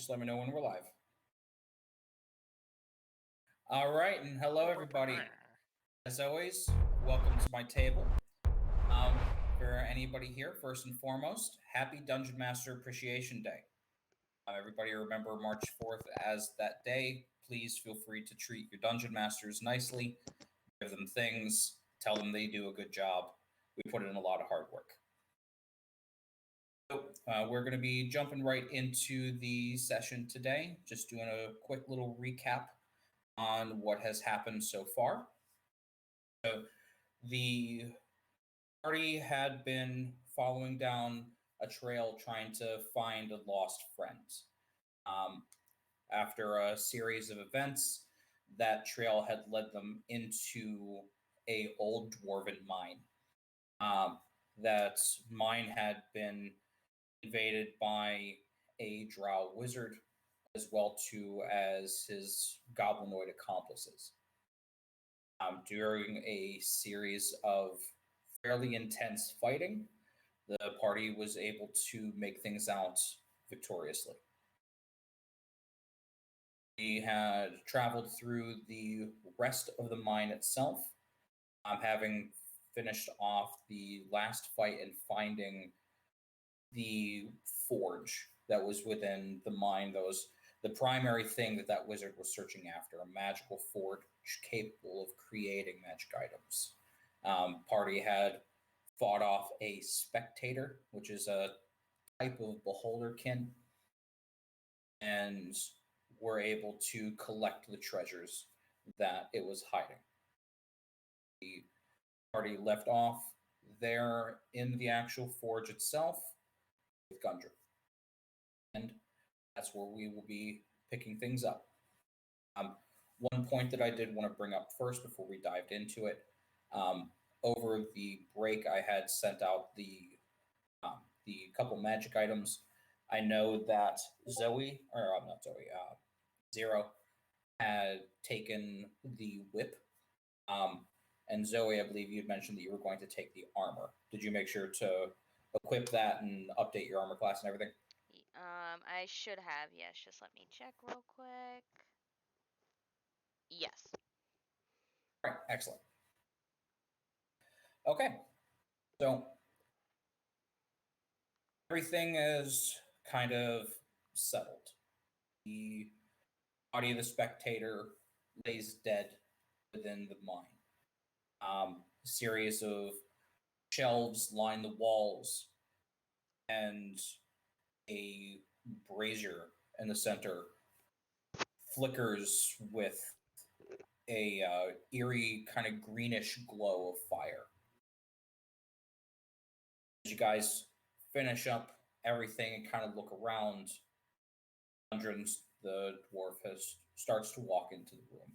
Just let me know when we're live. All right, and hello everybody. As always, welcome to my table. For anybody here, first and foremost, happy Dungeon Master Appreciation Day. Everybody remember March 4th as that day. Please feel free to treat your Dungeon Masters nicely, give them things, tell them they do a good job. We put in a lot of hard work. So, we're going to be jumping right into the session today, just doing a quick little recap on what has happened so far. So the party had been following down a trail trying to find a lost friend. After a series of events, that trail had led them into a old dwarven mine. That mine had been invaded by a drow wizard, as well too as his goblinoid accomplices. During a series of fairly intense fighting, the party was able to make things out victoriously. We had traveled through the rest of the mine itself, having finished off the last fight and finding the forge that was within the mine. The primary thing that wizard was searching after, a magical forge capable of creating magic items. Party had fought off a spectator, which is a type of beholderkin, and were able to collect the treasures that it was hiding. The party left off there in the actual forge itself with Gundra. And that's where we will be picking things up. One point that I did want to bring up first before we dived into it, over the break I had sent out the couple magic items. I know that Zero had taken the whip. And Zoe, I believe you had mentioned that you were going to take the armor. Did you make sure to equip that and update your armor class and everything? I should have, yes. Just let me check real quick. Yes. All right, excellent. Okay, so everything is kind of settled. The body of the spectator lays dead within the mine. A series of shelves line the walls, and a brazier in the center flickers with a eerie kind of greenish glow of fire. As you guys finish up everything and kind of look around, Hundreds, the dwarf, starts to walk into the room.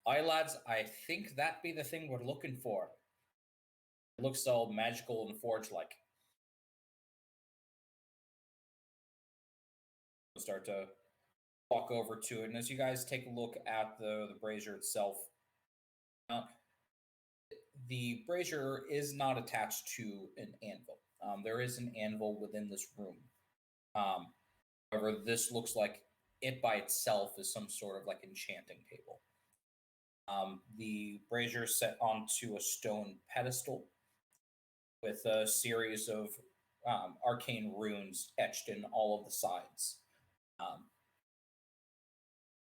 Aye, lads, I think that be the thing we're looking for. It looks all magical and forge-like. We'll start to walk over to it, and as you guys take a look at the brazier itself, the brazier is not attached to an anvil. There is an anvil within this room. However, this looks like it by itself is some sort of like enchanting table. The brazier is set onto a stone pedestal with a series of arcane runes etched in all of the sides.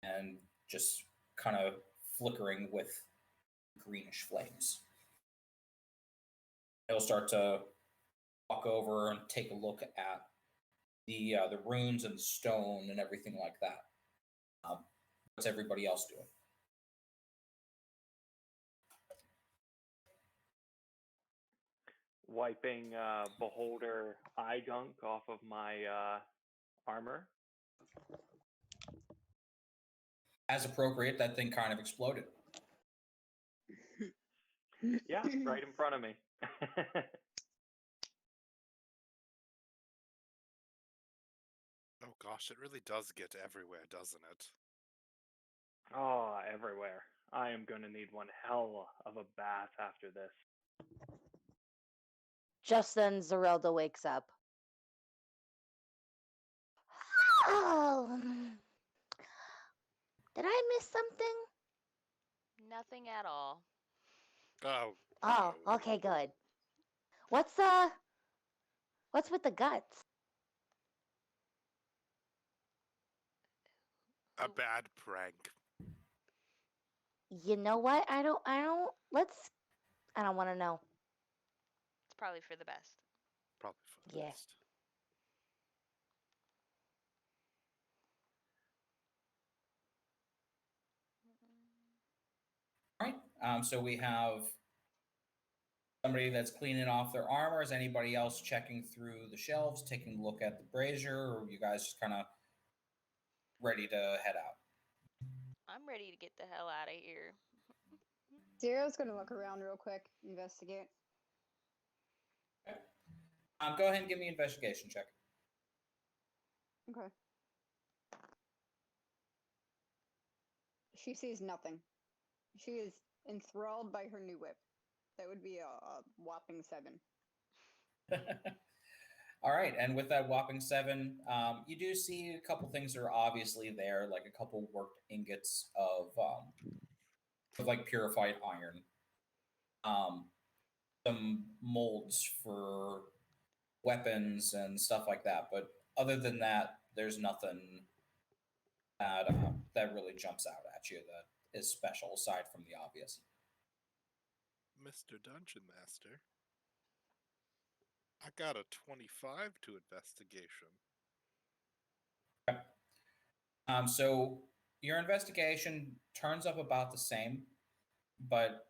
And just kind of flickering with greenish flames. He'll start to walk over and take a look at the runes and stone and everything like that. What's everybody else doing? Wiping beholder eye gunk off of my armor. As appropriate, that thing kind of exploded. Yeah, right in front of me. Oh gosh, it really does get everywhere, doesn't it? Oh, everywhere. I am going to need one hell of a bath after this. Just then, Zerelda wakes up. Oh, did I miss something? Nothing at all. Oh. Oh, no. okay, good. What's with the guts? A Who- bad prank. You know what? I don't want to know. It's probably for the best. Probably for the Yeah. best. All right. So we have somebody that's cleaning off their armor. Is anybody else checking through the shelves, taking a look at the brazier, or you guys just kind of ready to head out? I'm ready to get the hell out of here. Zero's gonna look around real quick, investigate. Okay. Go ahead and give me an investigation check. Okay. She sees nothing. She is enthralled by her new whip. That would be a whopping 7. All right, and with that whopping 7, you do see a couple things that are obviously there, like a couple worked ingots of like purified iron, some molds for weapons and stuff like that. But other than that, there's nothing that really jumps out at you that is special aside from the obvious. Mr. Dungeon Master. I got a 25 to investigation. So your investigation turns up about the same, but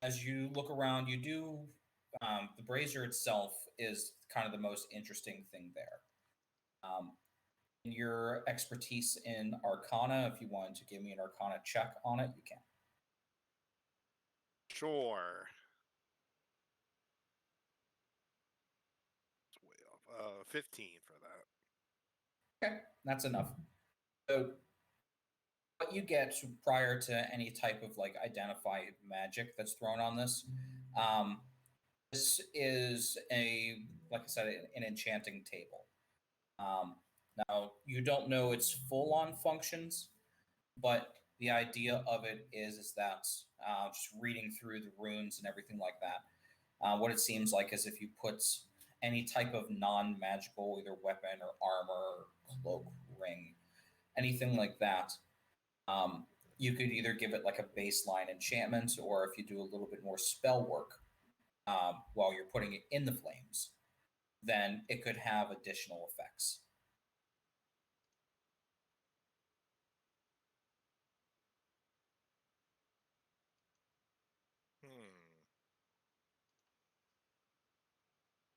as you look around, you do the brazier itself is kind of the most interesting thing there. Your expertise in Arcana, if you wanted to give me an Arcana check on it, you can. Sure. It's way off. 15 for that. Okay, that's enough. So what you get prior to any type of like identified magic that's thrown on this, this is like I said, an enchanting table. Now you don't know its full-on functions, but the idea of it is that just reading through the runes and everything like that, what it seems like is if you put any type of non-magical, either weapon or armor, cloak, ring, anything like that, you could either give it like a baseline enchantment, or if you do a little bit more spell work while you're putting it in the flames, then it could have additional effects.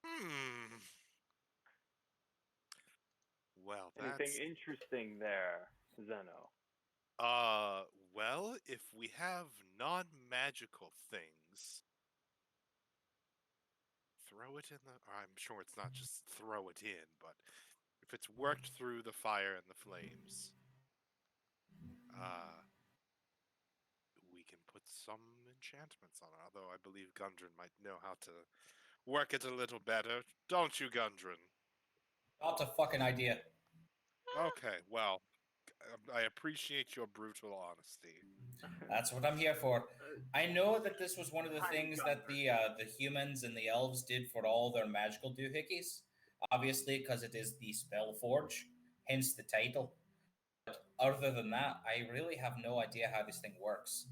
Hmm. Well, Anything that's interesting there, Zeno? well, if we have non-magical things, throw it in the I'm sure it's not just throw it in, but if it's worked through the fire and the flames, we can put some enchantments on it, although I believe Gundren might know how to work it a little better. Don't you, Gundren? Not a fucking idea. Okay, well, I appreciate your brutal honesty. That's what I'm here for. I know that this was one of the things that the humans and the elves did for all their magical doohickeys. Obviously, because it is the spell forge, hence the title. But other than that, I really have no idea how this thing works.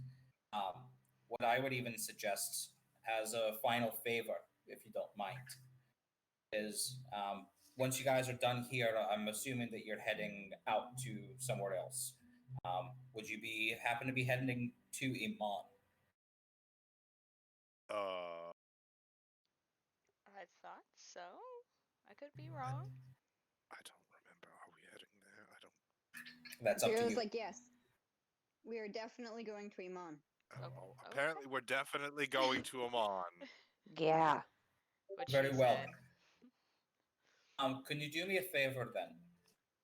What I would even suggest as a final favor, if you don't mind, is once you guys are done here, I'm assuming that you're heading out to somewhere else. Would you be happen to be heading to Iman? I thought so. I could be wrong. I don't remember. Are we heading there? I don't. That's up to Zero's you. like, yes. We are definitely going to Iman. Oh, Okay. apparently we're definitely going to Amon. Yeah. What Very she well. said. Can you do me a favor then?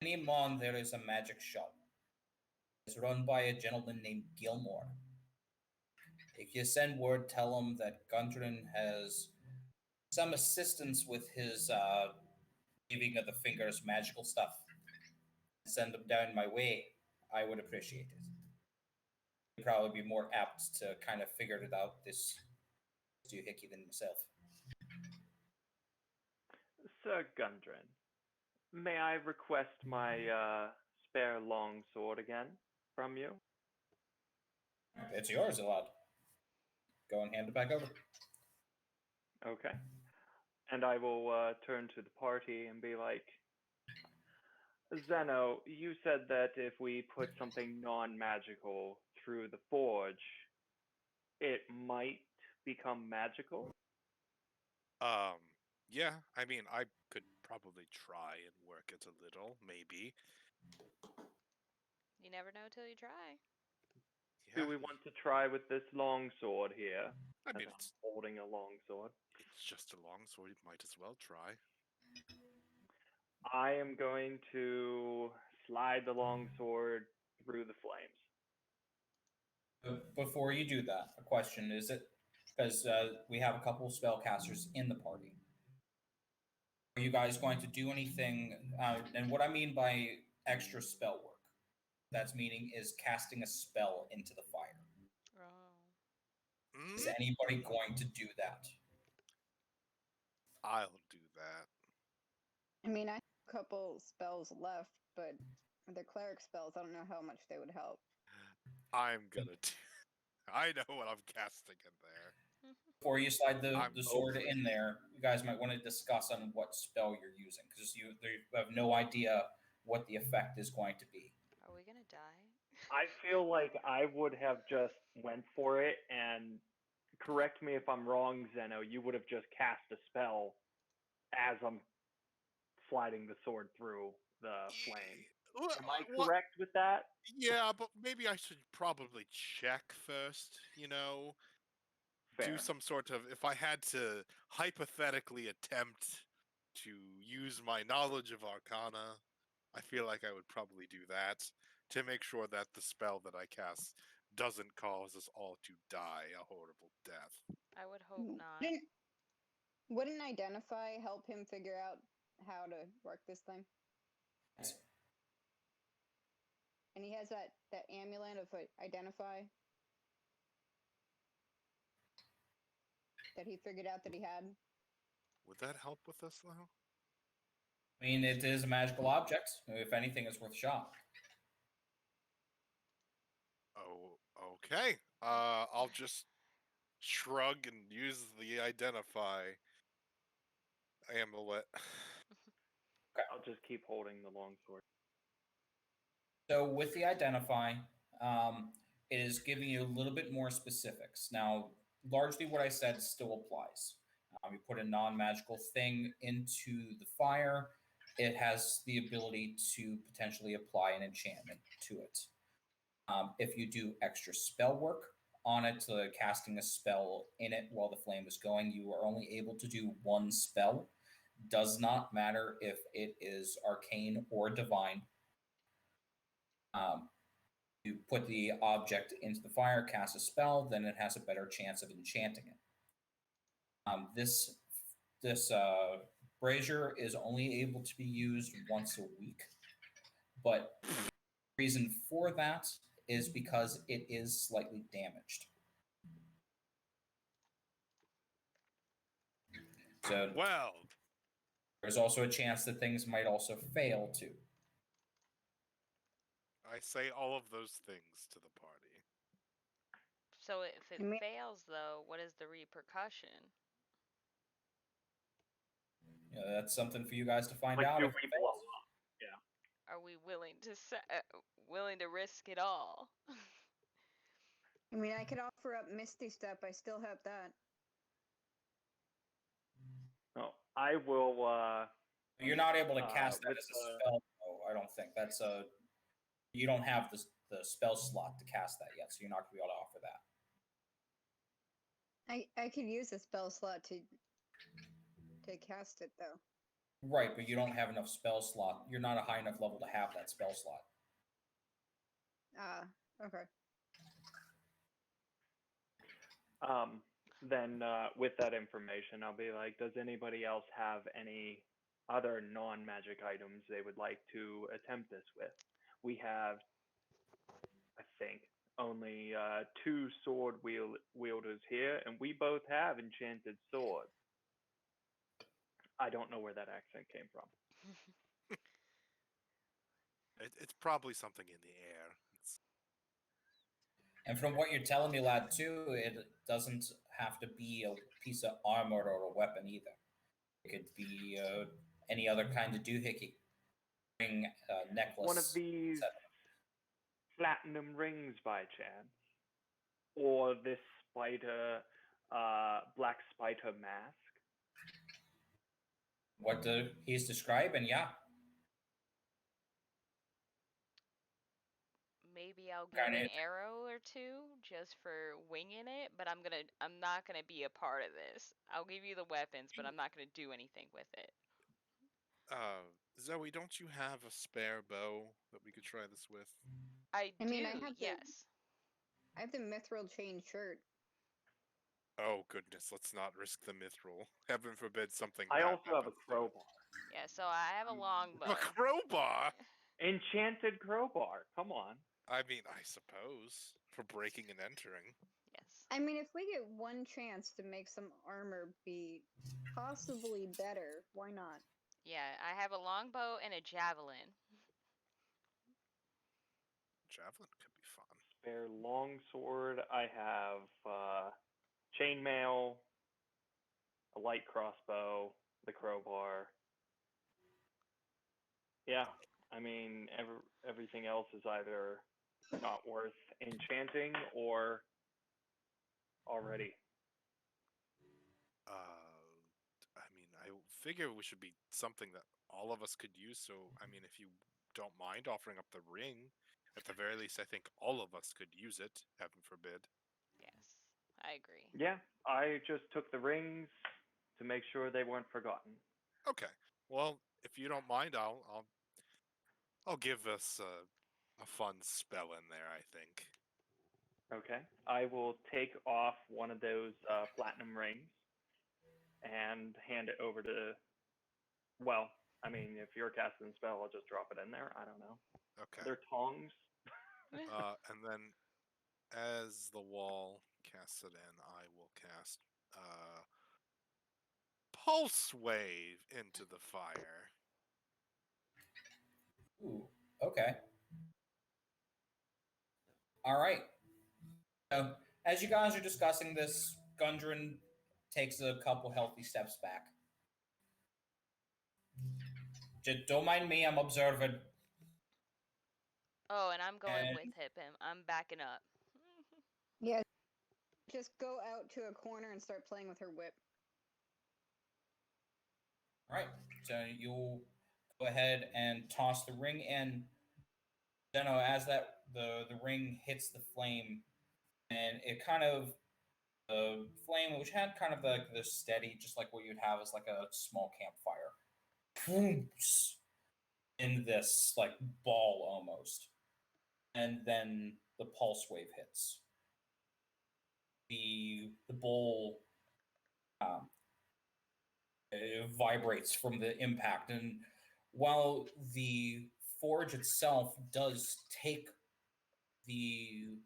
In Iman, there is a magic shop. It's run by a gentleman named Gilmore. If you send word, tell him that Gundren has some assistance with his weaving of the fingers magical stuff. send them down my way, I would appreciate it. You'd probably be more apt to kind of figure it out this doohickey than myself. Sir Gundren, may I request my spare long sword again from you? It's yours, lad. Go and hand it back over. Okay. And I will turn to the party and be like, Zeno, you said that if we put something non-magical through the forge, it might become magical? Yeah, I mean, I could probably try and work it a little, maybe. You never know till you try. Do we want to try with this long sword here? I As mean, I'm holding a long sword. it's just a long sword. You might as well try. I am going to slide the long sword through the flames. Before you do that, a question: is it because we have a couple of spellcasters in the party? Are you guys going to do anything? And what I mean by extra spell work, that's meaning is casting a spell into the fire. Oh. Is anybody going to do that? I'll do that. I mean, I have a couple spells left, but they're cleric spells. I don't know how much they would help. I'm gonna do. I know what I'm casting in there. Before you slide the I'm sword open. in there, you guys might want to discuss on what spell you're using because you have no idea what the effect is going to be. Are we gonna die? I feel like I would have just went for it, and correct me if I'm wrong, Zeno, you would have just cast a spell as I'm sliding the sword through the flame. Am I correct with that? Yeah, but maybe I should probably check first, you know? Fair. Do some sort of. If I had to hypothetically attempt to use my knowledge of Arcana, I feel like I would probably do that to make sure that the spell that I cast doesn't cause us all to die a horrible death. I would hope not. Wouldn't identify help him figure out how to work this thing? And he has that amulet of identify that he figured out that he had. Would that help with this, though? I mean, it is a magical object. If anything, it's worth a shot. Oh, okay. I'll just shrug and use the identify amulet. I'll just keep holding the long sword. So with the identify, it is giving you a little bit more specifics. Now, largely what I said still applies. You put a non-magical thing into the fire, it has the ability to potentially apply an enchantment to it. If you do extra spell work on it, casting a spell in it while the flame is going, you are only able to do one spell. Does not matter if it is arcane or divine. You put the object into the fire, cast a spell, then it has a better chance of enchanting it. This brazier is only able to be used once a week, but the reason for that is because it is slightly damaged. So Well, there's also a chance that things might also fail too. I say all of those things to the party. So if it I mean- fails, though, what is the repercussion? That's something for you guys to find Like, out. do If we it blow fails. up? Yeah. Are we willing to risk it all? I mean, I could offer up Misty Step. I still have that. No, I will. You're not able to cast that with as a spell, though. I don't think that's a. You don't have the spell slot to cast that yet, so you're not going to be able to offer that. I could use a spell slot to cast it though. Right, but you don't have enough spell slot. You're not a high enough level to have that spell slot. Okay. Then with that information, I'll be like, does anybody else have any other non-magic items they would like to attempt this with. We have, I think, only two sword wielders here, and we both have enchanted swords. I don't know where that accent came from. It's probably something in the air. And from what you're telling me, lad, too, it doesn't have to be a piece of armor or a weapon either. It could be any other kind of doohickey, ring, necklace. One of these etc. platinum rings, by chance, or this spider, black spider mask. What he's describing, yeah. Maybe I'll give Kinda an arrow or two just for winging it, but I'm not gonna be a part of this. I'll give you the weapons, but I'm not gonna do anything with it. Zoe, don't you have a spare bow that we could try this with? I I do, mean, I have the- yes. I have the mithril chain shirt. Oh goodness, let's not risk the mithril. Heaven forbid something I bad also have a happens to it. crowbar. Yeah, so I have a longbow. A crowbar? Enchanted crowbar. Come on. I mean, I suppose, for breaking and entering. Yes. I mean, if we get one chance to make some armor be possibly better, why not? Yeah, I have a longbow and a javelin. Javelin could be fun. Spare longsword. I have chainmail, a light crossbow, the crowbar. Yeah, I mean, everything else is either not worth enchanting or already. I mean, I figure we should be something that all of us could use. So, I mean, if you don't mind offering up the ring, at the very least, I think all of us could use it. Heaven forbid. Yes, I agree. Yeah, I just took the rings to make sure they weren't forgotten. Okay. Well, if you don't mind, I'll give us a fun spell in there. I think. Okay, I will take off one of those platinum rings and hand it over to. Well, I mean, if you're casting the spell, I'll just drop it in there. I don't know. Okay. They're tongs. And then, as the wall casts it in, I will cast Pulse Wave into the fire. Ooh, okay. All right. So, as you guys are discussing this, Gundren takes a couple healthy steps back. Just don't mind me, I'm observing. Oh, and I'm going And- with him. I'm backing up. Yeah, just go out to a corner and start playing with her whip. All right. So you'll go ahead and toss the ring in. Zeno, as the ring hits the flame, and it kind of the flame, which had kind of like the steady, just like what you'd have as like a small campfire, poops in this like ball almost, and then the pulse wave hits. The bowl it vibrates from the impact, and while the forge itself does take the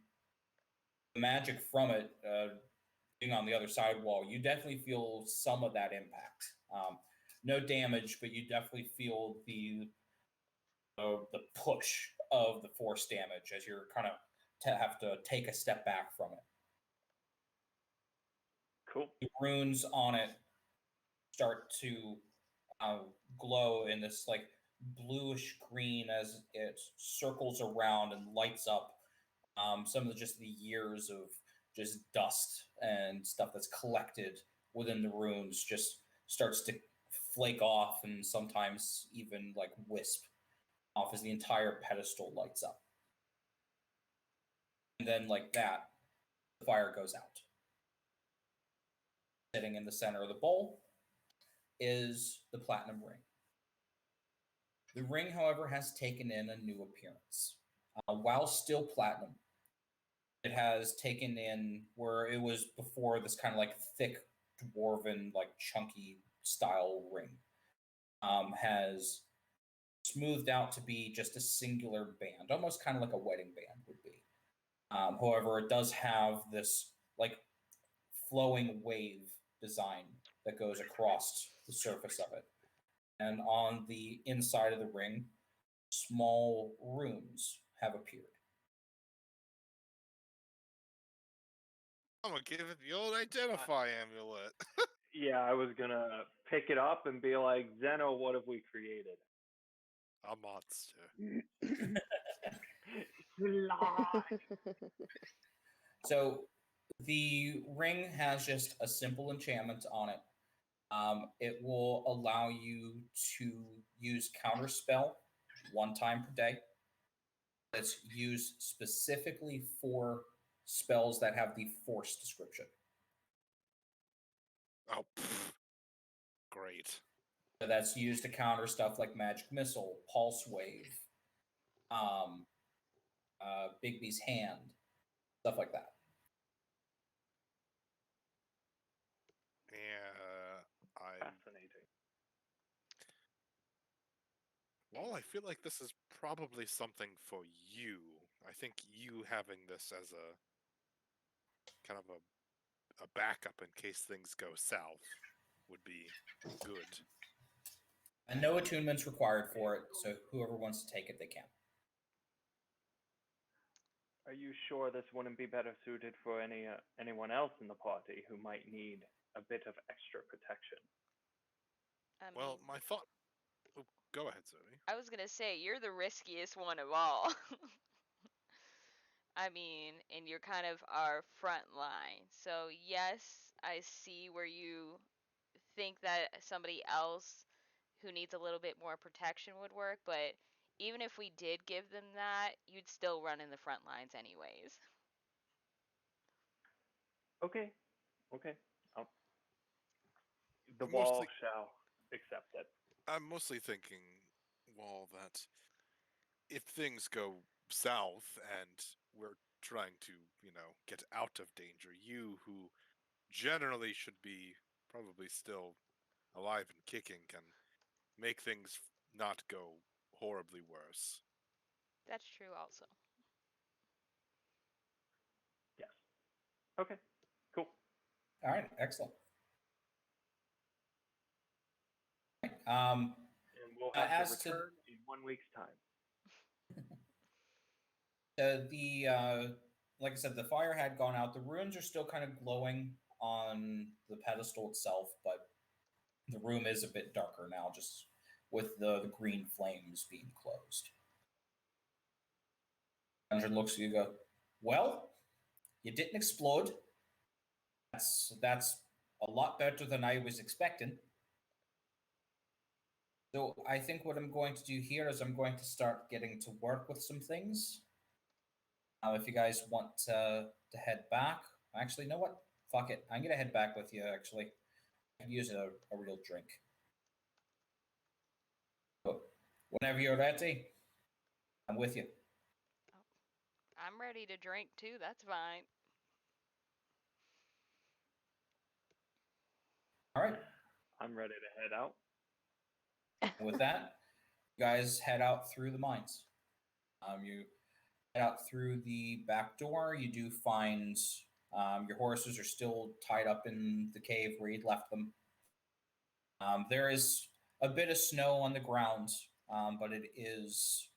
magic from it, being on the other side wall, you definitely feel some of that impact. No damage, but you definitely feel the push of the force damage as you're kind of have to take a step back from it. Cool. The runes on it start to glow in this like bluish green as it circles around and lights up some of just the years of just dust and stuff that's collected within the runes just starts to flake off and sometimes even like wisp off as the entire pedestal lights up. And then like that, the fire goes out. Sitting in the center of the bowl is the platinum ring. The ring, however, has taken in a new appearance. While still platinum, it has taken in where it was before this kind of like thick, dwarven, like chunky style ring. has smoothed out to be just a singular band, almost kind of like a wedding band would be. However, it does have this like flowing wave design that goes across the surface of it. And on the inside of the ring, small runes have appeared. I'm gonna give it the old identify amulet. Yeah, I was gonna pick it up and be like, Zeno, what have we created? A monster. So the ring has just a simple enchantment on it. It will allow you to use counterspell one time per day. It's used specifically for spells that have the force description. Oh, great. So that's used to counter stuff like magic missile, pulse wave, um, Bigby's hand, stuff like that. Yeah, Fascinating. Well, I feel like this is probably something for you. I think you having this as a kind of a backup in case things go south would be good. And no attunements required for it, so whoever wants to take it, they can. Are you sure this wouldn't be better suited for anyone else in the party who might need a bit of extra protection? I Well, mean, my thought. Oh, go ahead, Zoe. I was gonna say you're the riskiest one of all. I mean, and you're kind of our front line. So yes, I see where you think that somebody else who needs a little bit more protection would work, but even if we did give them that, you'd still run in the front lines anyways. Okay. Oh, the Mostly- wall shall accept it. I'm mostly thinking, well, that if things go south and we're trying to, get out of danger, you who generally should be probably still alive and kicking can make things not go horribly worse. That's true also. Yes. Okay. Cool. All right, excellent. And we'll have as to to return in 1 week's time. like I said, the fire had gone out. The runes are still kind of glowing on the pedestal itself, but the room is a bit darker now, just with the green flames being closed. Andrew looks at you and goes, well, you didn't explode. That's a lot better than I was expecting. So I think what I'm going to do here is I'm going to start getting to work with some things. If you guys want to head back, actually, you know what? Fuck it. I'm gonna head back with you. Actually, I can use a real drink. So whenever you're ready, I'm with you. I'm ready to drink too, that's fine. All right. I'm ready to head out. And with that, you guys head out through the mines. You head out through the back door. You do find your horses are still tied up in the cave where you'd left them. There is a bit of snow on the ground, but it is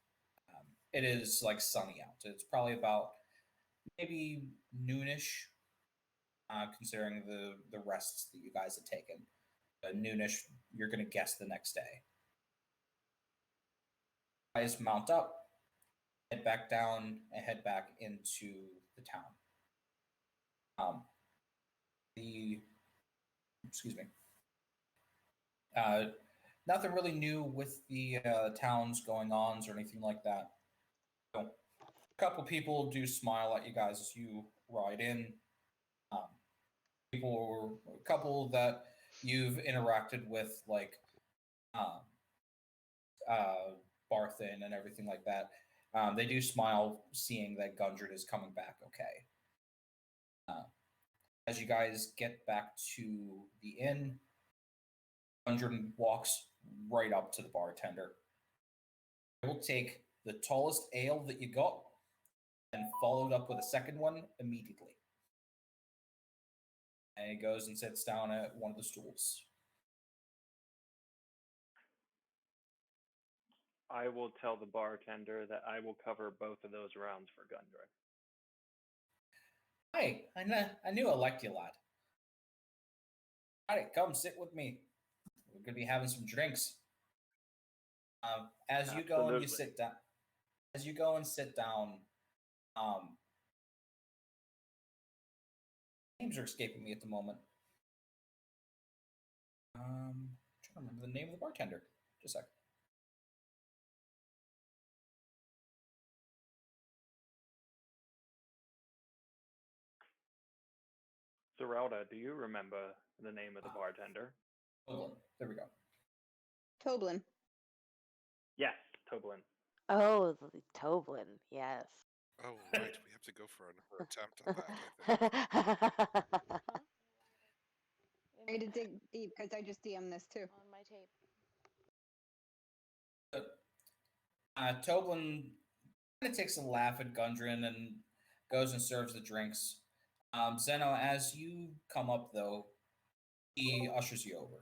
like sunny out. It's probably about maybe noonish, considering the rests that you guys had taken. Noonish, you're going to guess the next day. Guys mount up, head back down, and head back into the town. Excuse me. Nothing really new with the towns going on or anything like that. So, a couple people do smile at you guys as you ride in. A couple that you've interacted with, like um, Barthen and everything like that. They do smile seeing that Gundred is coming back okay. As you guys get back to the inn, Gundren walks right up to the bartender. I will take the tallest ale that you got and followed up with a second one immediately. And he goes and sits down at one of the stools. I will tell the bartender that I will cover both of those rounds for Gundren. Hi, I knew I liked you, lad. All right, come sit with me. We're going to be having some drinks. As you go and you Absolutely. sit down, as you go and sit down, names are escaping me at the moment. I'm trying to remember the name of the bartender. Just a sec. Zeralda, do you remember the name of the bartender? Toblin. There we go. Toblin. Yes, Toblin. Oh, the Toblin, yes. Oh, right. We have to go for another attempt at that, I think. Huh? I need to dig deep because I just DM'd this too. On my tape. Toblin kind of takes a laugh at Gundren and goes and serves the drinks. Zeno, as you come up, though, he ushers you over.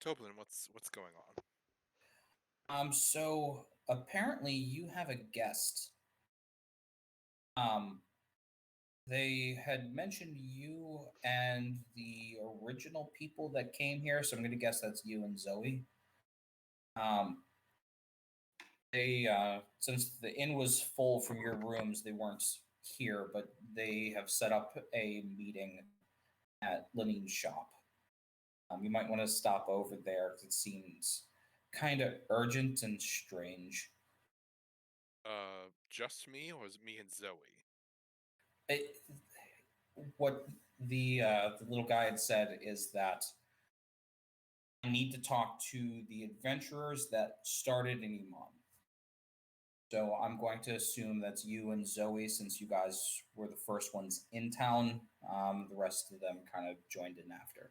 Toblin, what's going on? So apparently you have a guest. They had mentioned you and the original people that came here, so I'm going to guess that's you and Zoe. They since the inn was full from your rooms, they weren't here, but they have set up a meeting at Lenine's shop. You might want to stop over there because it seems kind of urgent and strange. Just me, or is it me and Zoe? What the little guy had said is that I need to talk to the adventurers that started in Iman. So I'm going to assume that's you and Zoe, since you guys were the first ones in town. The rest of them kind of joined in after.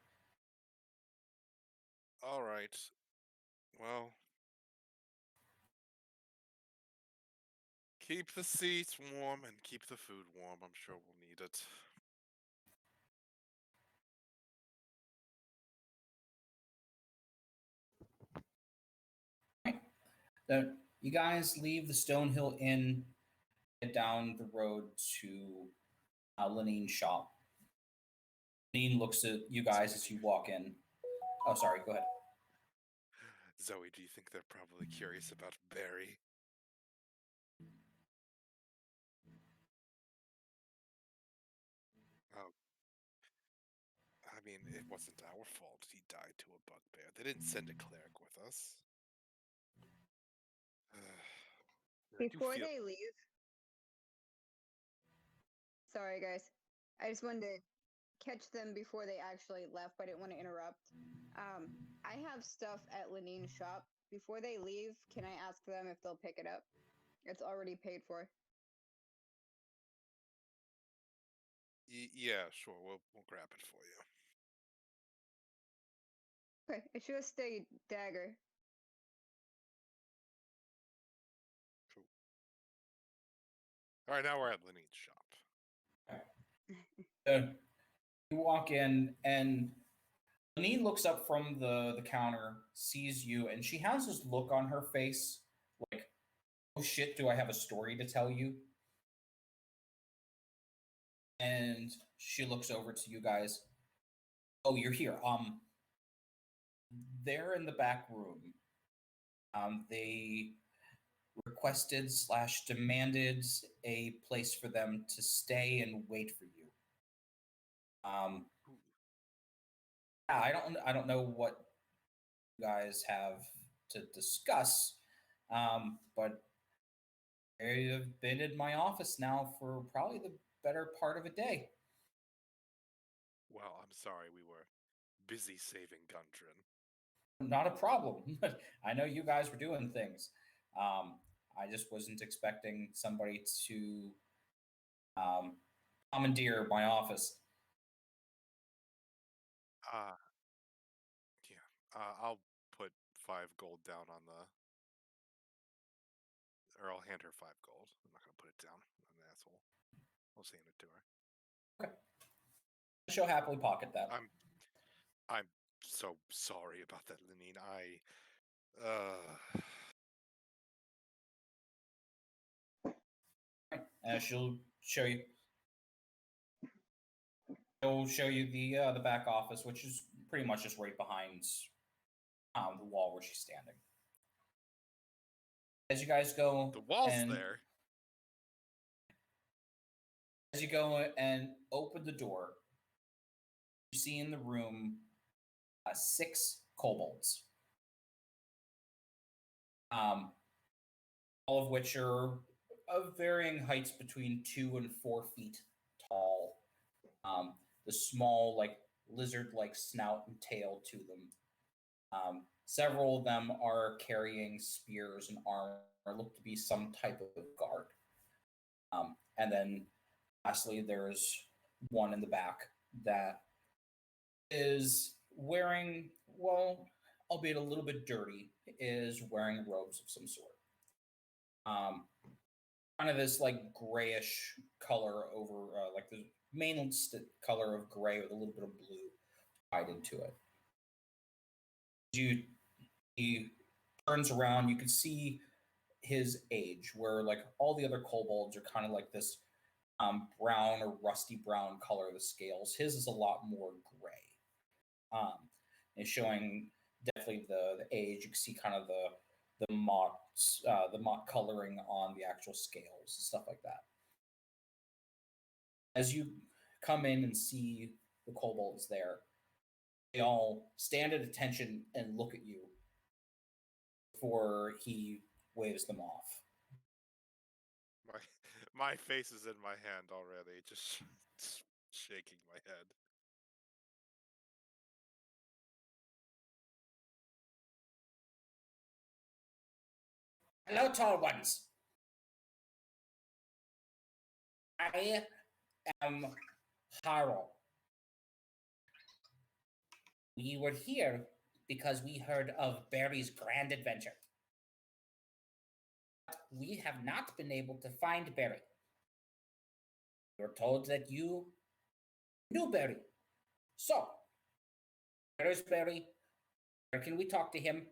All right. Well, keep the seats warm and keep the food warm. I'm sure we'll need it. So you guys leave the Stonehill Inn, head down the road to Lenine's shop. Lenine looks at you guys as you walk in. Oh, sorry. Go ahead. Zoe, do you think they're probably curious about Barry? Oh, I mean, it wasn't our fault he died to a bugbear. They didn't send a cleric with us. I do Before feel they leave, sorry guys, I just wanted to catch them before they actually left, but I didn't want to interrupt. I have stuff at Lenine's shop. Before they leave, can I ask them if they'll pick it up? It's already paid for. yeah, sure. We'll grab it for you. Okay, it's just a dagger. Cool. All right, now we're at Lenine's shop. You walk in, and Lenine looks up from the counter, sees you, and she has this look on her face like, oh shit, do I have a story to tell you? And she looks over to you guys. Oh, you're here. They're in the back room. They requested / demanded a place for them to stay and wait for you. I don't know what you guys have to discuss, but they have been in my office now for probably the better part of a day. Well, I'm sorry, we were busy saving Gundren. Not a problem. I know you guys were doing things. I just wasn't expecting somebody to commandeer my office. Yeah. I'll put 5 gold down on the, or I'll hand her 5 gold. I'm not gonna put it down. I'm an asshole. I'll just hand it to her. Okay. She'll happily pocket that. I'm so sorry about that, Lenine. She'll show you. She'll show you the back office, which is pretty much just right behind the wall where she's standing. As you guys go, The wall's and there. as you go and open the door, you see in the room 6 kobolds, all of which are of varying heights between 2 and 4 feet tall. The small, like lizard-like snout and tail to them. Several of them are carrying spears and armor, look to be some type of guard. And then lastly, there's one in the back that is wearing, well, albeit a little bit dirty, is wearing robes of some sort. Kind of this like grayish color over, like the main color of gray with a little bit of blue tied into it. He turns around, you can see his age, where like all the other kobolds are kind of like this brown or rusty brown color of the scales. His is a lot more gray. And showing definitely the age. You can see kind of the mock coloring on the actual scales and stuff like that. As you come in and see the kobolds there, they all stand at attention and look at you before he waves them off. My face is in my hand already, just shaking my head. Hello, tall ones. I am Haro. We were here because we heard of Barry's grand adventure. We have not been able to find Barry. We were told that you knew Barry. So, where is Barry? Where can we talk to him?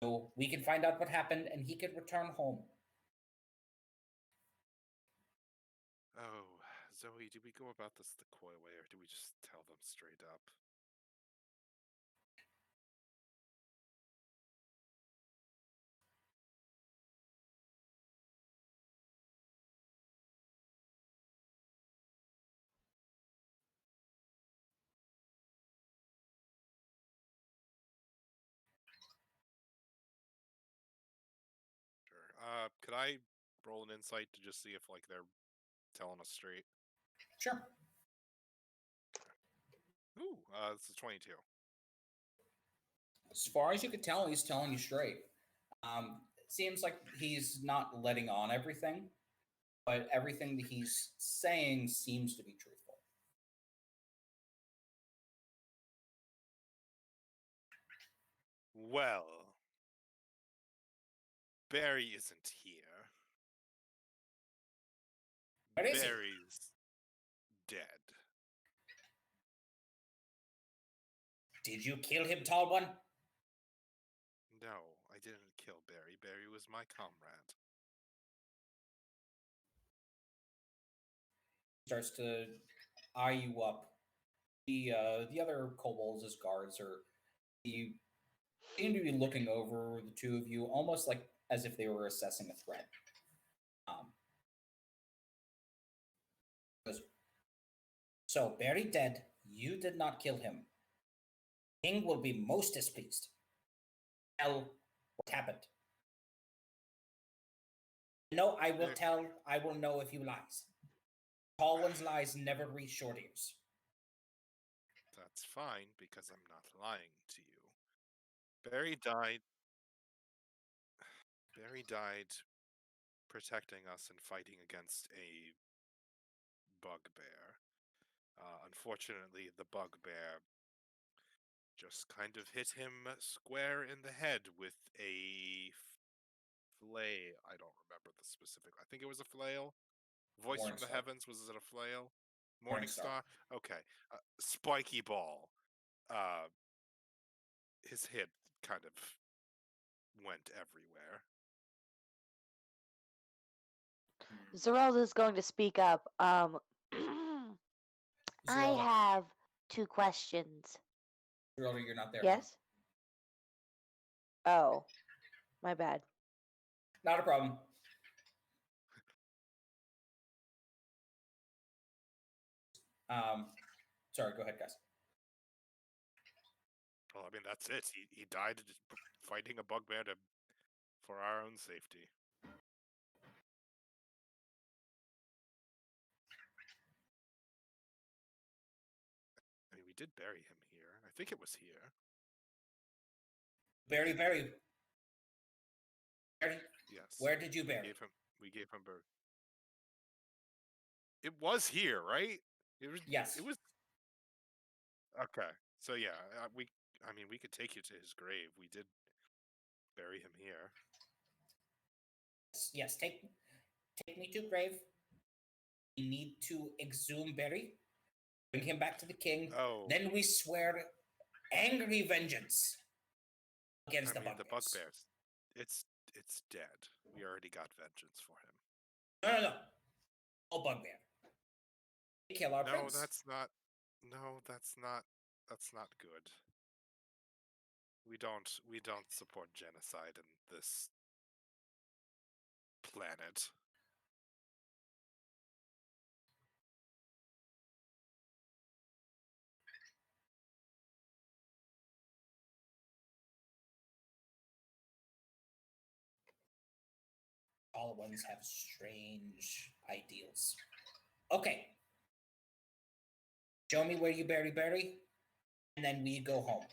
So we can find out what happened and he can return home. Oh, Zoe, do we go about this the coy way, or do we just tell them straight up? Sure. Could I roll an insight to just see if like they're telling us straight? Sure. Ooh, this is 22. As far as you can tell, he's telling you straight. It seems like he's not letting on everything, but everything that he's saying seems to be truthful. Well, Barry isn't here. Where is he? Barry's dead. Did you kill him, tall one? No, I didn't kill Barry. Barry was my comrade. Starts to eye you up. The other kobolds as guards seem to be looking over the two of you, almost like as if they were assessing a threat. So Barry dead. You did not kill him. King will be most displeased. Tell what happened. No, I will tell. I will know if you lies. Tall one's lies never reach short ears. That's fine, because I'm not lying to you. Barry died. Barry died protecting us and fighting against a bugbear. Unfortunately, the bugbear just kind of hit him square in the head with a flail. I don't remember the specific. I think it was a flail. Voice from the Morningstar. heavens. Was it a flail? Morningstar. Morningstar. Okay. Spiky ball. His head kind of went everywhere. Zeralda's going to speak up. I Zeralda, have 2 questions. Zeralda, you're not there. Yes? Oh, my bad. Not a problem. Sorry, go ahead, guys. Well, I mean, that's it. He died fighting a bugbear for our own safety. I mean, we did bury him here. I think it was here. Barry. Yes. Where did you bury? We gave him birth. It was here, right? It was. Yes. It was. Okay. So yeah, we could take you to his grave. We did bury him here. Yes, take me to grave. We need to exhume Barry, bring him back to the king. Oh. Then we swear angry vengeance against the bugbears. It's dead. We already got vengeance for him. No. Oh, bugbear. They kill our prince. That's not good. We don't support genocide in this planet. All ones have strange ideals. Okay. Show me where you bury Barry, and then we go home.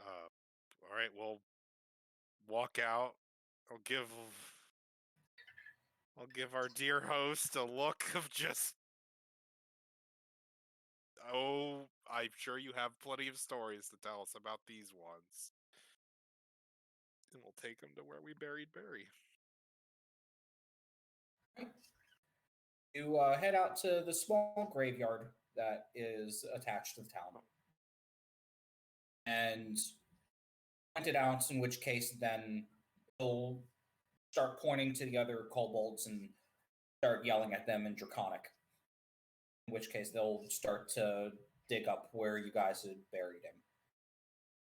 All right, we'll walk out. I'll give our dear host a look of just, oh, I'm sure you have plenty of stories to tell us about these ones. And we'll take him to where we buried Barry. You head out to the small graveyard that is attached to the town. And point it out, in which case then he'll start pointing to the other kobolds and start yelling at them in Draconic. In which case they'll start to dig up where you guys had buried him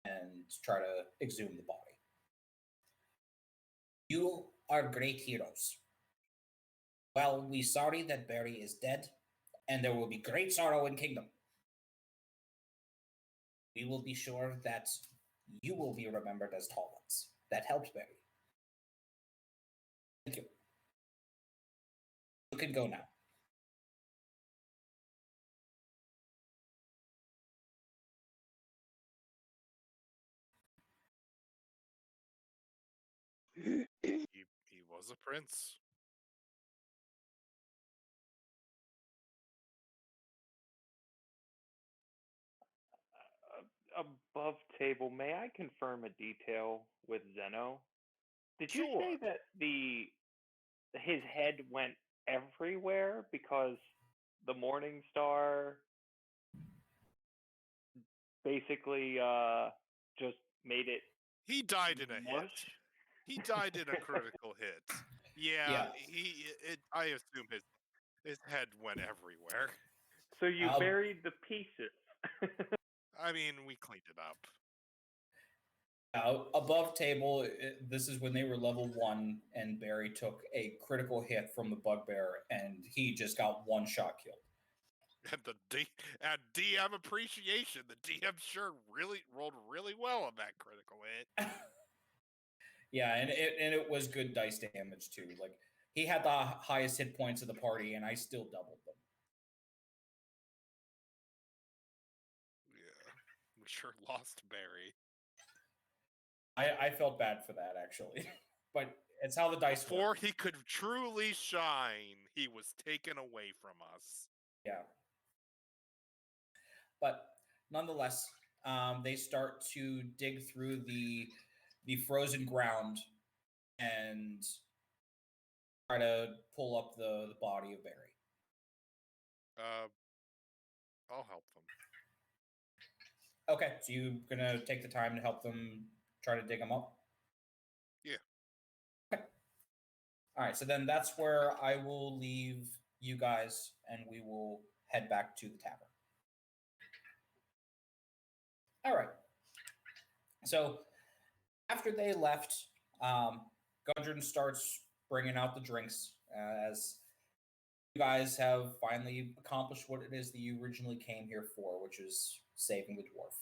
and try to exhume the body. You are great heroes. Well, we sorry that Barry is dead, and there will be great sorrow in Kingdom. We will be sure that you will be remembered as tall ones that helped Barry. Thank you. You can go now. He was a prince. Above table, may I confirm a detail with Zeno? Did you Sure. say that his head went everywhere because the Morning Star basically just made it He died in a hit. mush? He died in a critical hit. Yeah. I assume his head went everywhere. So you buried the pieces. I mean, we cleaned it up. Above table, this is when they were level 1, and Barry took a critical hit from the bugbear, and he just got one shot killed. And DM appreciation. The DM sure really rolled really well on that critical hit. Yeah, and it was good dice damage too. Like, he had the highest hit points of the party, and I still doubled them. Yeah, we sure lost Barry. I felt bad for that, actually. but it's how the dice Before work. he could truly shine, he was taken away from us. Yeah. But nonetheless, they start to dig through the frozen ground and try to pull up the body of Barry. I'll help them. Okay, so you're gonna take the time to help them try to dig him up? Yeah. Okay. All right, so then that's where I will leave you guys, and we will head back to the tavern. All right. So after they left, Gundren starts bringing out the drinks as you guys have finally accomplished what it is that you originally came here for, which is saving the dwarf.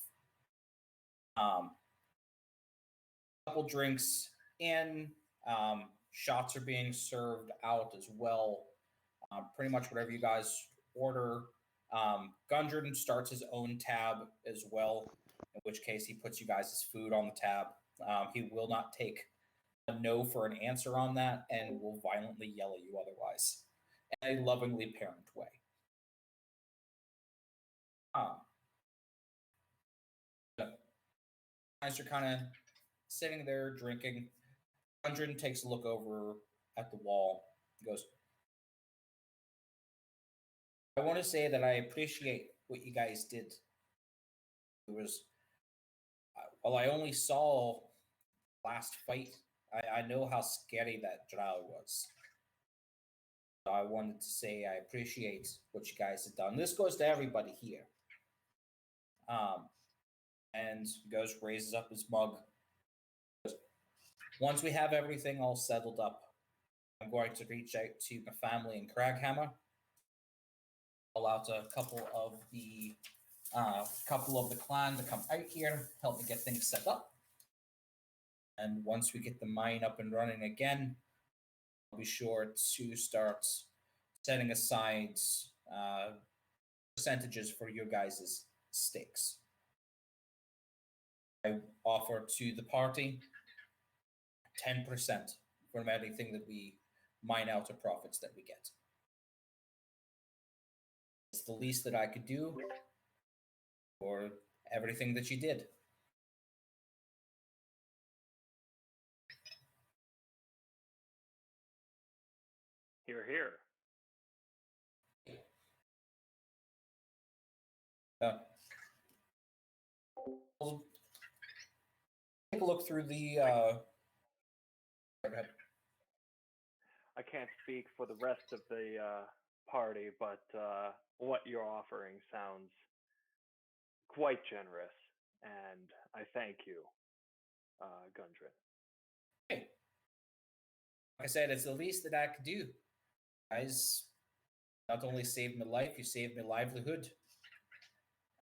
Couple drinks in, shots are being served out as well. Pretty much whatever you guys order. Gundren starts his own tab as well, in which case he puts you guys' food on the tab. He will not take a no for an answer on that and will violently yell at you otherwise in a lovingly parent way. You guys are kind of sitting there drinking. Gundren takes a look over at the wall. He goes, I want to say that I appreciate what you guys did. It was, while I only saw last fight, I know how scary that drow was. So I wanted to say I appreciate what you guys have done. This goes to everybody here. And goes, raises up his mug. Goes, once we have everything all settled up, I'm going to reach out to my family in Craghammer. Call out a couple of the clan to come out here, help me get things set up. And once we get the mine up and running again, I'll be sure to start setting aside percentages for your guys' stakes. I offer to the party 10% from anything that we mine out of profits that we get. It's the least that I could do for everything that you did. Hear, hear. We'll take a look through the. Go ahead. I can't speak for the rest of the party, but what you're offering sounds quite generous, and I thank you, Gundren. Hey, like I said, it's the least that I could do. Guys, not only saved my life, you saved my livelihood.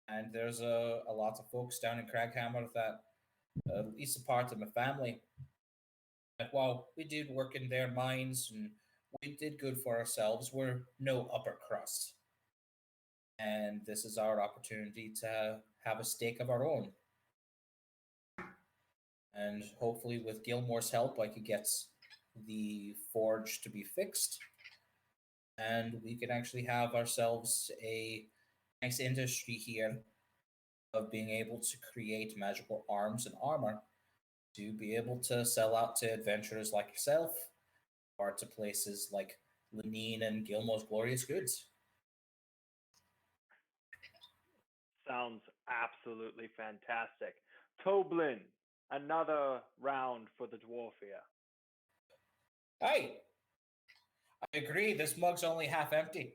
And there's a lot of folks down in Craghammer that at least a part of my family. Like, while we did work in their mines and we did good for ourselves, we're no upper crust. And this is our opportunity to have a stake of our own. And hopefully with Gilmore's help, I could get the forge to be fixed. And we can actually have ourselves a nice industry here of being able to create magical arms and armor to be able to sell out to adventurers like yourself or to places like Lenine and Gilmore's Glorious Goods. Sounds absolutely fantastic. Toblin, another round for the Dwarfia. Hey, I agree. This mug's only half empty.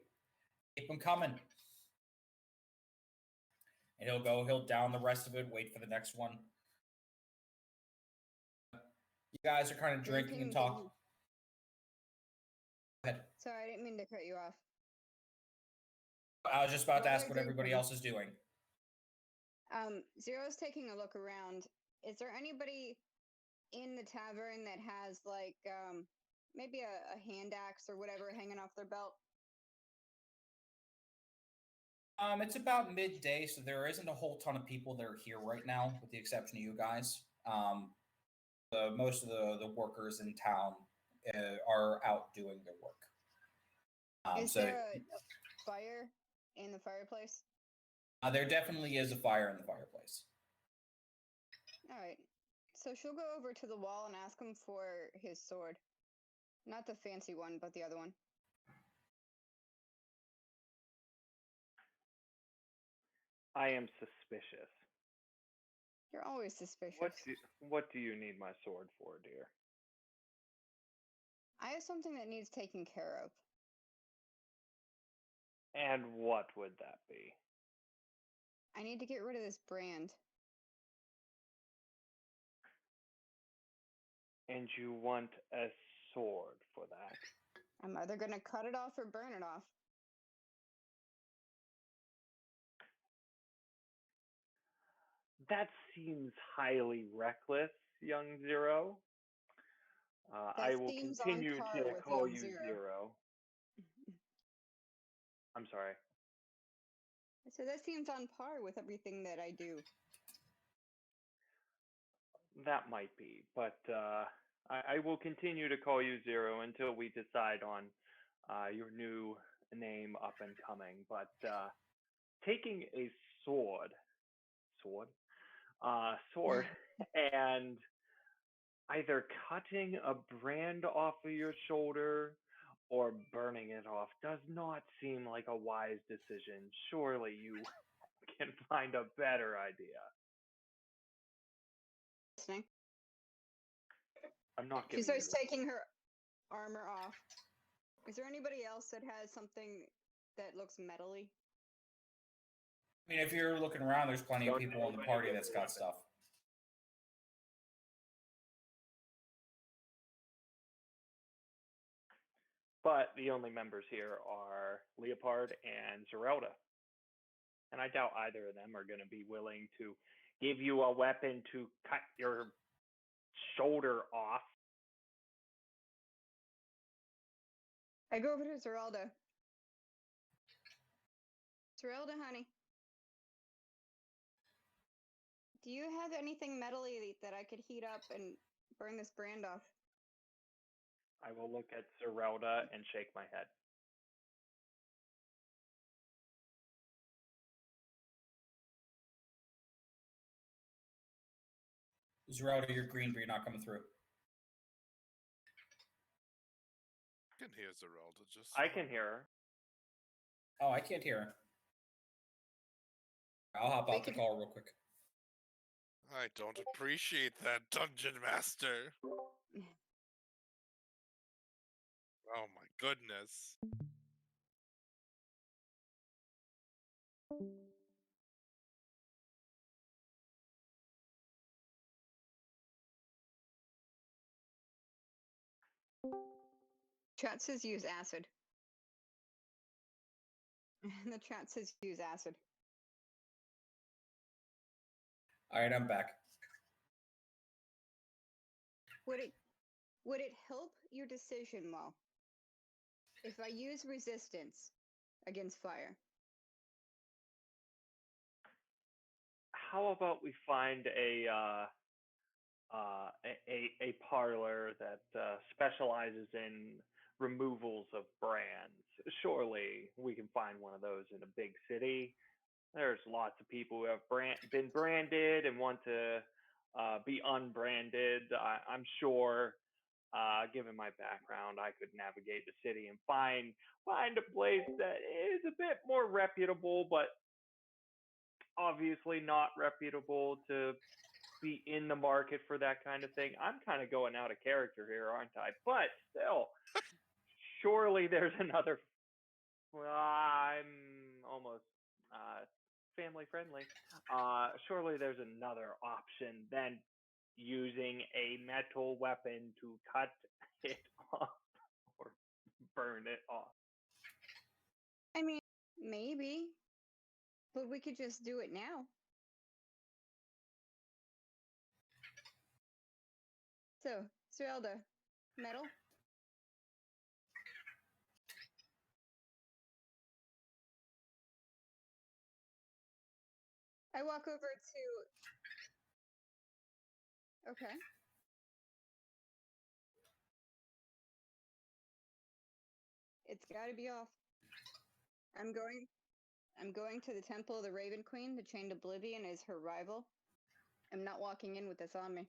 Keep them coming. And he'll down the rest of it, wait for the next one. You guys are kind of drinking and talking. Go ahead. Sorry, I didn't mean to cut you off. I was just about to While ask they're what everybody drinking- else is doing. Zero's taking a look around. Is there anybody in the tavern that has like maybe a hand axe or whatever hanging off their belt? It's about midday, so there isn't a whole ton of people that are here right now, with the exception of you guys. most of the workers in town are out doing their work. Is there a fire in the fireplace? There definitely is a fire in the fireplace. All right. So she'll go over to the wall and ask him for his sword. Not the fancy one, but the other one. I am suspicious. You're always suspicious. What do you need my sword for, dear? I have something that needs taken care of. And what would that be? I need to get rid of this brand. And you want a sword for that? I'm either going to cut it off or burn it off. That seems highly reckless, young Zero. I will seems on continue par to with call young you Zero. Zero. I'm sorry. So that seems on par with everything that I do. That might be, but I will continue to call you Zero until we decide on your new name up and coming. But taking a sword, and either cutting a brand off of your shoulder or burning it off does not seem like a wise decision. Surely you can find a better idea. Listening. I'm not She giving starts you taking her armor off. Is there anybody else that has something that looks metally? I mean, if you're looking around, there's plenty of Don't people in the anybody party with that's a got weapon. stuff. But the only members here are Leopard and Zerelda. And I doubt either of them are going to be willing to give you a weapon to cut your shoulder off. I go over to Zerelda. Zerelda, honey. Do you have anything metally that I could heat up and burn this brand off? I will look at Zerelda and shake my head. Zerelda, you're green, but you're not coming through. I can hear Zerelda just I fine. can hear her. Oh, I can't hear her. I'll hop We out the could- call real quick. I don't appreciate that, Dungeon Master. Oh my goodness. Chat says use acid. And the chat says use acid. All right, I'm back. Would it help your decision, Mo, if I use resistance against fire? How about we find a parlor that specializes in removals of brands? Surely we can find one of those in a big city. There's lots of people who have been branded and want to be unbranded. I'm sure, given my background, I could navigate the city and find a place that is a bit more reputable, but obviously not reputable to be in the market for that kind of thing. I'm kind of going out of character here, aren't I? But still, surely there's another. Well, I'm almost family friendly. Surely there's another option than using a metal weapon to cut it off or burn it off. I mean, maybe. But we could just do it now. So, Zerelda, metal? I walk over to... Okay. It's got to be off. I'm going to the Temple of the Raven Queen. The Chained Oblivion is her rival. I'm not walking in with this on me.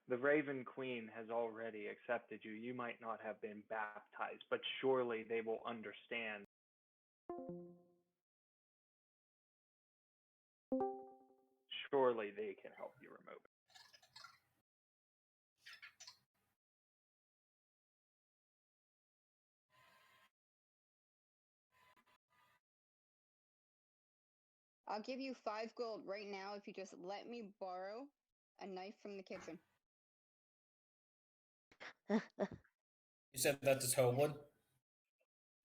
The Raven Queen has already accepted you. You might not have been baptized, but surely they will understand. Surely they can help you remove it. I'll give you 5 gold right now if you just let me borrow a knife from the kitchen. You said that to Toblin?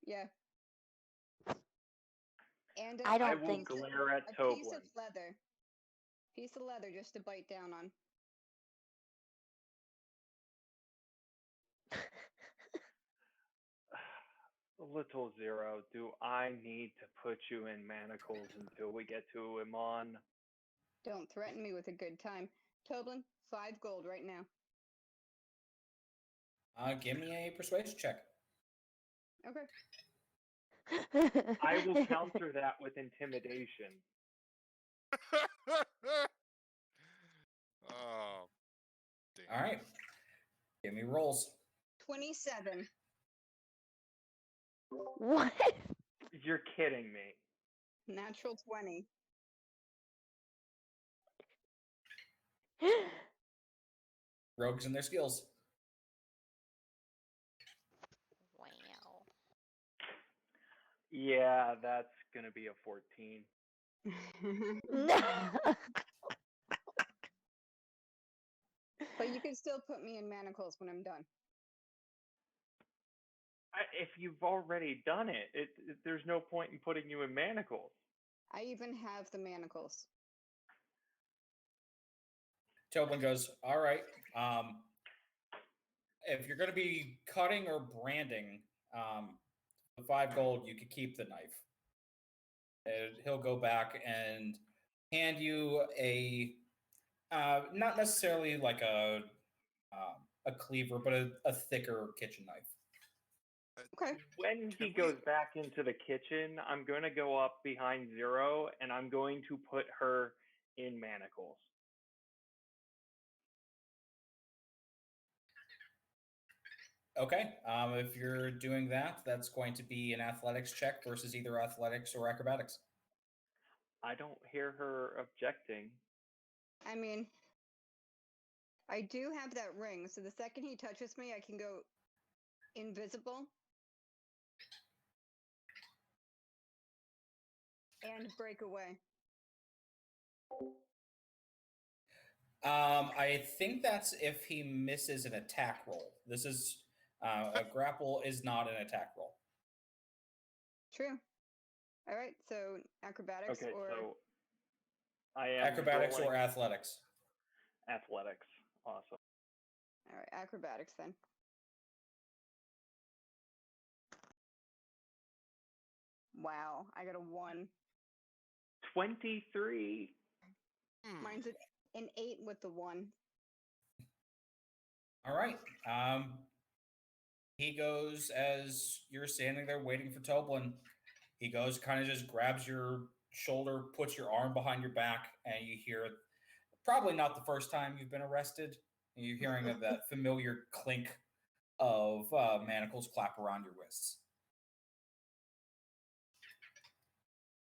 Yeah. And I I don't will think glare at a piece Toblin. of leather. Piece of leather just to bite down on. Little Zero, do I need to put you in manacles until we get to Iman? Don't threaten me with a good time. Toblin, 5 gold right now. Give me a persuasion check. Okay. I will counter that with intimidation. Oh, damn. All right. Give me rolls. 27. What? You're kidding me. Natural 20. Rogues and their skills. Wow. Yeah, that's gonna be a 14. But you can still put me in manacles when I'm done. If you've already done it, there's no point in putting you in manacles. I even have the manacles. Toblin goes, all right. If you're going to be cutting or branding, the 5 gold, you could keep the knife. And he'll go back and hand you a, not necessarily like a cleaver, but a thicker kitchen knife. Okay. When he Can we- goes back into the kitchen, I'm going to go up behind Zero and I'm going to put her in manacles. Okay. If you're doing that, that's going to be an athletics check versus either athletics or acrobatics. I don't hear her objecting. I mean, I do have that ring, so the second he touches me, I can go invisible and break away. I think that's if he misses an attack roll. This is a grapple is not an attack roll. True. All right, so acrobatics Okay, or so I am Acrobatics or rolling athletics. athletics. Awesome. all right, acrobatics then. Wow, I got a 1. 23. Mine's an 8 with the 1. All right. He goes as you're standing there waiting for Toblin. He goes, kind of just grabs your shoulder, puts your arm behind your back, and you hear probably not the first time you've been arrested. And you're hearing of that familiar clink of manacles clap around your wrists.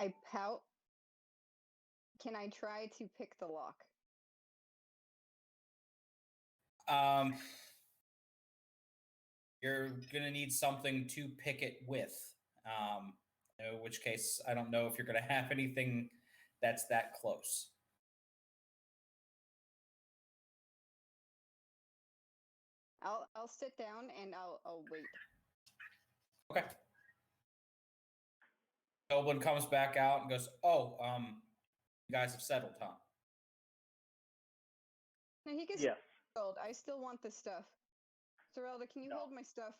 I pout. Can I try to pick the lock? You're gonna need something to pick it with. In which case, I don't know if you're gonna have anything that's that close. I'll sit down and I'll wait. Okay. Toblin comes back out and goes, "Oh, you guys have settled, huh?" Now he gets Yes. gold. I still want the stuff. Sorelda, can you No. hold my stuff?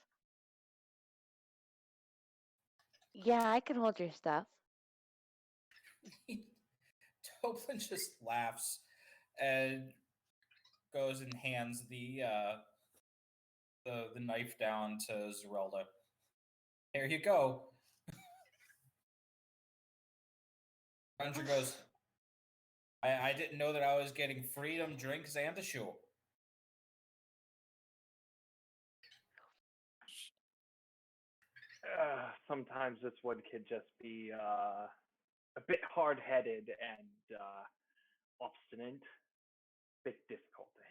Yeah, I can hold your stuff. Toblin just laughs and goes and hands the the knife down to Zerelda. There you go. Ranger goes, I didn't know that I was getting freedom, drinks, and a show. Sometimes this one could just be a bit hard-headed and obstinate, a bit difficult to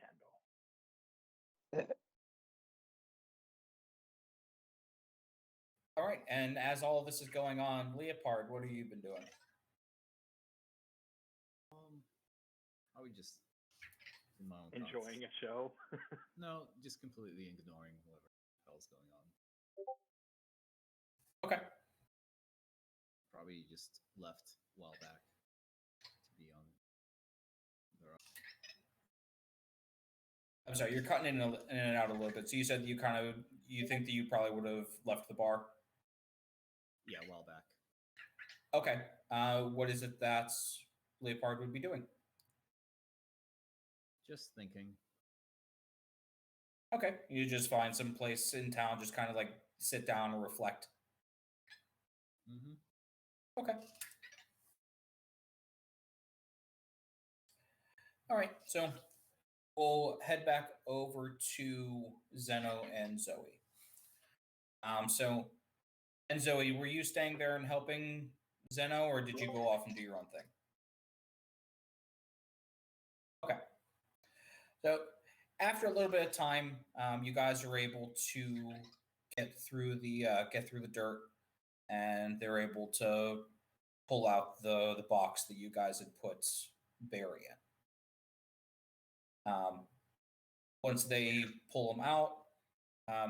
handle. All right, and as all this is going on, Leopard, what have you been doing? Probably just in my own Enjoying thoughts. a show. No, just completely ignoring whatever the hell's going on. Okay. Probably just left a while back to be on their own. I'm sorry, you're cutting in and out a little bit. So you said you think that you probably would have left the bar? Yeah, a while back. Okay. What is it that Leopard would be doing? Just thinking. Okay. You just find some place in town, just kind of like sit down and reflect. Mm-hmm. Okay. All right. So we'll head back over to Zeno and Zoe. And Zoe, were you staying there and helping Zeno, or did you go off and do your own thing? Okay. So after a little bit of time, you guys are able to get through the dirt, and they're able to pull out the box that you guys had put Barry in. Once they pull them out,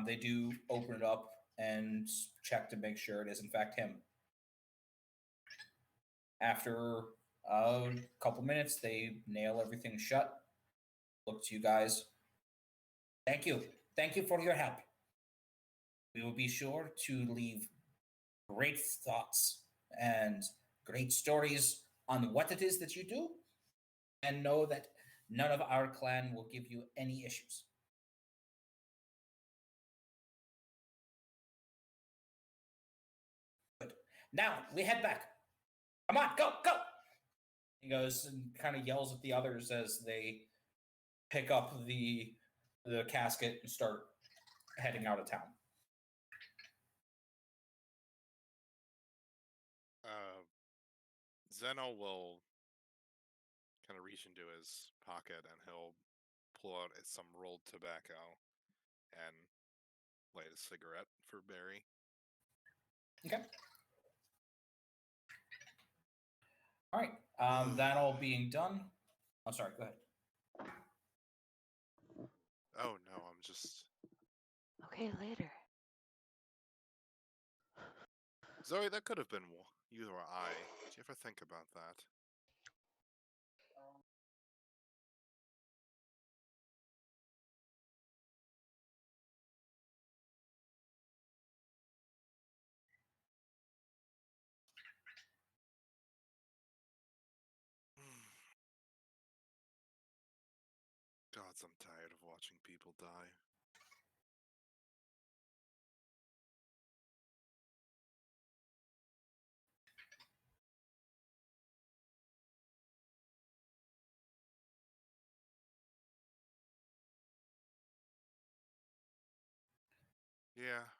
they do open it up and check to make sure it is in fact him. After a couple minutes, they nail everything shut. Look to you guys. Thank you. Thank you for your help. We will be sure to leave great thoughts and great stories on what it is that you do, and know that none of our clan will give you any issues. Good. Now we head back. Come on, go, go! He goes and kind of yells at the others as they pick up the casket and start heading out of town. Zeno will kind of reach into his pocket and he'll pull out some rolled tobacco and light a cigarette for Barry. Okay. All right. That all being done. Oh, sorry. Go ahead. Oh no, I'm just Okay, later. Zoe. That could have been you or I. Did you ever think about that? Gods, I'm tired of watching people die. Yeah,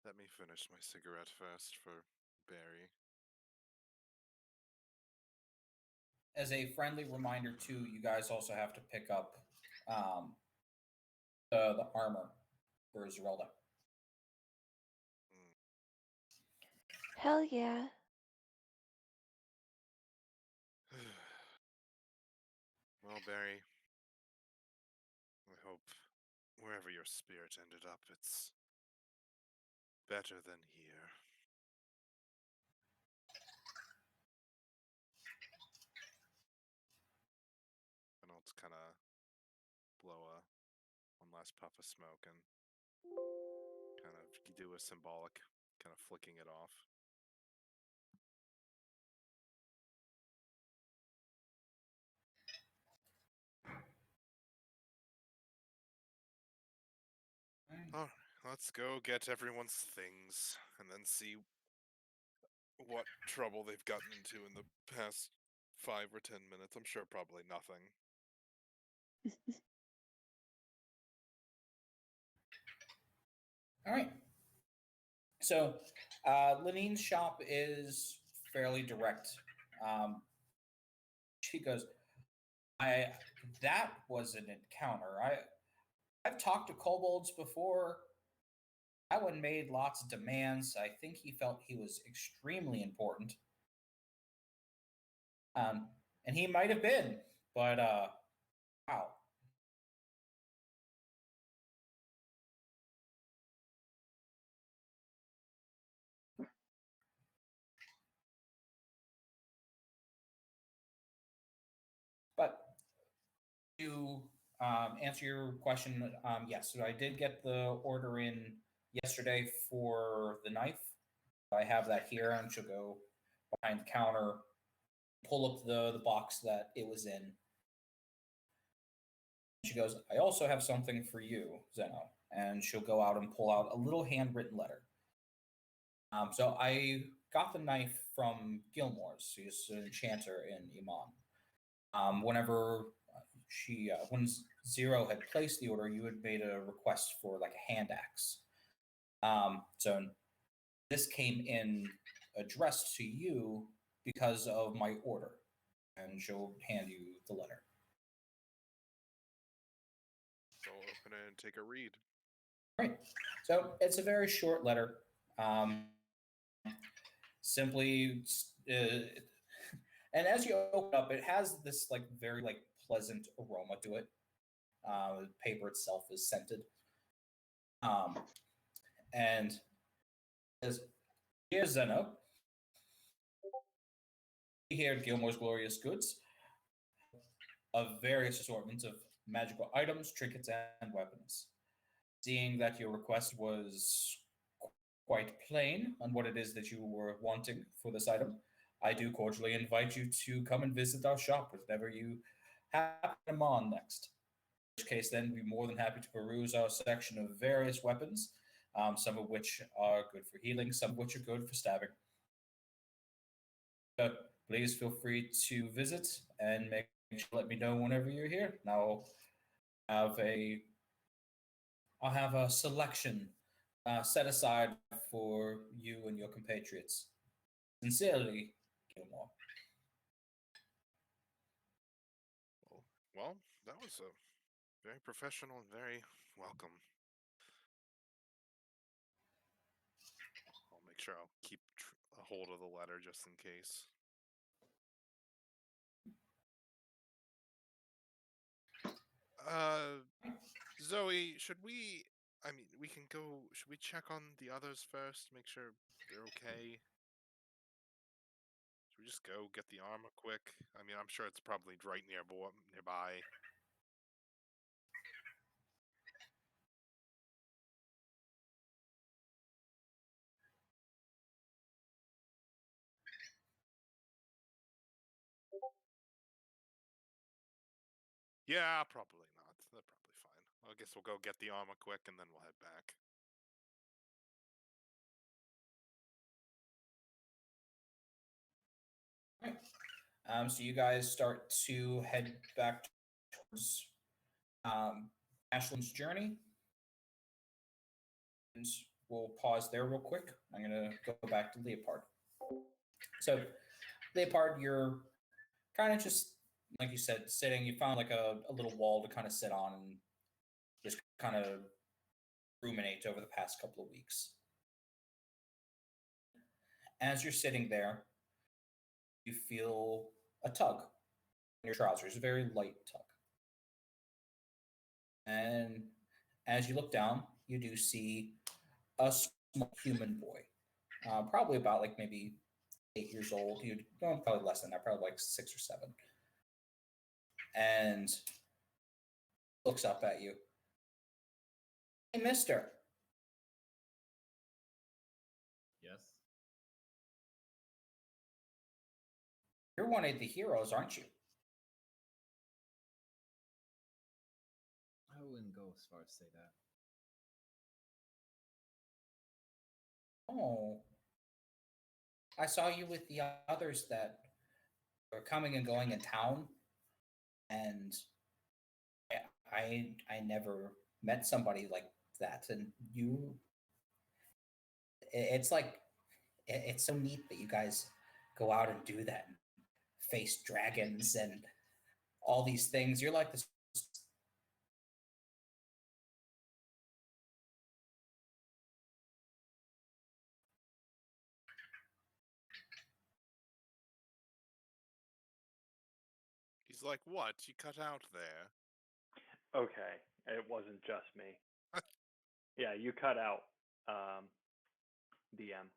let me finish my cigarette first for Barry. As a friendly reminder, too, you guys also have to pick up the armor for Zerelda. Hell yeah. Well, Barry, I hope wherever your spirit ended up, it's better than here. And I'll just kind of blow one last puff of smoke and kind of do a symbolic kind of flicking it off. All right, let's go get everyone's things and then see what trouble they've gotten into in the past 5 or 10 minutes. I'm sure probably nothing. All right. So, Lenine's shop is fairly direct. She goes, that was an encounter. I've talked to kobolds before. That one made lots of demands. I think he felt he was extremely important. And he might have been, but wow. But to answer your question, yes, so I did get the order in yesterday for the knife. I have that here, and she'll go behind the counter, pull up the box that it was in. She goes, I also have something for you, Zeno. And she'll go out and pull out a little handwritten letter. So I got the knife from Gilmore's. He's an enchanter in Iman. Whenever when Zero had placed the order, you had made a request for like a hand axe. So this came in addressed to you because of my order, and she'll hand you the letter. So I'll open it and take a read. Right. So it's a very short letter. Simply, and as you open up, it has this like very like pleasant aroma to it. The paper itself is scented. And says, "Dear Zeno, here at Gilmore's Glorious Goods, of various assortments of magical items, trinkets, and weapons. Seeing that your request was quite plain on what it is that you were wanting for this item, I do cordially invite you to come and visit our shop whenever you happen on next. In which case, then, we'd be more than happy to peruse our section of various weapons, some of which are good for healing, some of which are good for stabbing. But please feel free to visit and make sure to let me know whenever you're here. And I'll have a selection set aside for you and your compatriots. Sincerely, Gilmore." Well, that was a very professional and very welcome. I'll make sure I'll keep a hold of the letter just in case. Zoe, we can go, should we check on the others first, make sure they're okay? Should we just go get the armor quick? I mean, I'm sure it's probably right nearby. Yeah, probably not. They're probably fine. I guess we'll go get the armor quick and then we'll head back. So you guys start to head back towards Ashland's journey. And we'll pause there real quick. I'm going to go back to Leopard. So, Leopard, you're kind of just, like you said, sitting. You found like a little wall to kind of sit on and just kind of ruminate over the past couple of weeks. As you're sitting there, you feel a tug on your trousers, a very light tug. And as you look down, you do see a small human boy, probably about like maybe 8 years old. You probably less than that, probably like 6 or 7. And looks up at you. Hey, mister. Yes. You're one of the heroes, aren't you? I wouldn't go as far as say that. Oh, I saw you with the others that were coming and going in town, and I never met somebody like that. And you, it's like it's so neat that you guys go out and do that and face dragons and all these things. You're like this. He's like, what? You cut out there. Okay, it wasn't just me. Yeah, you cut out, DM.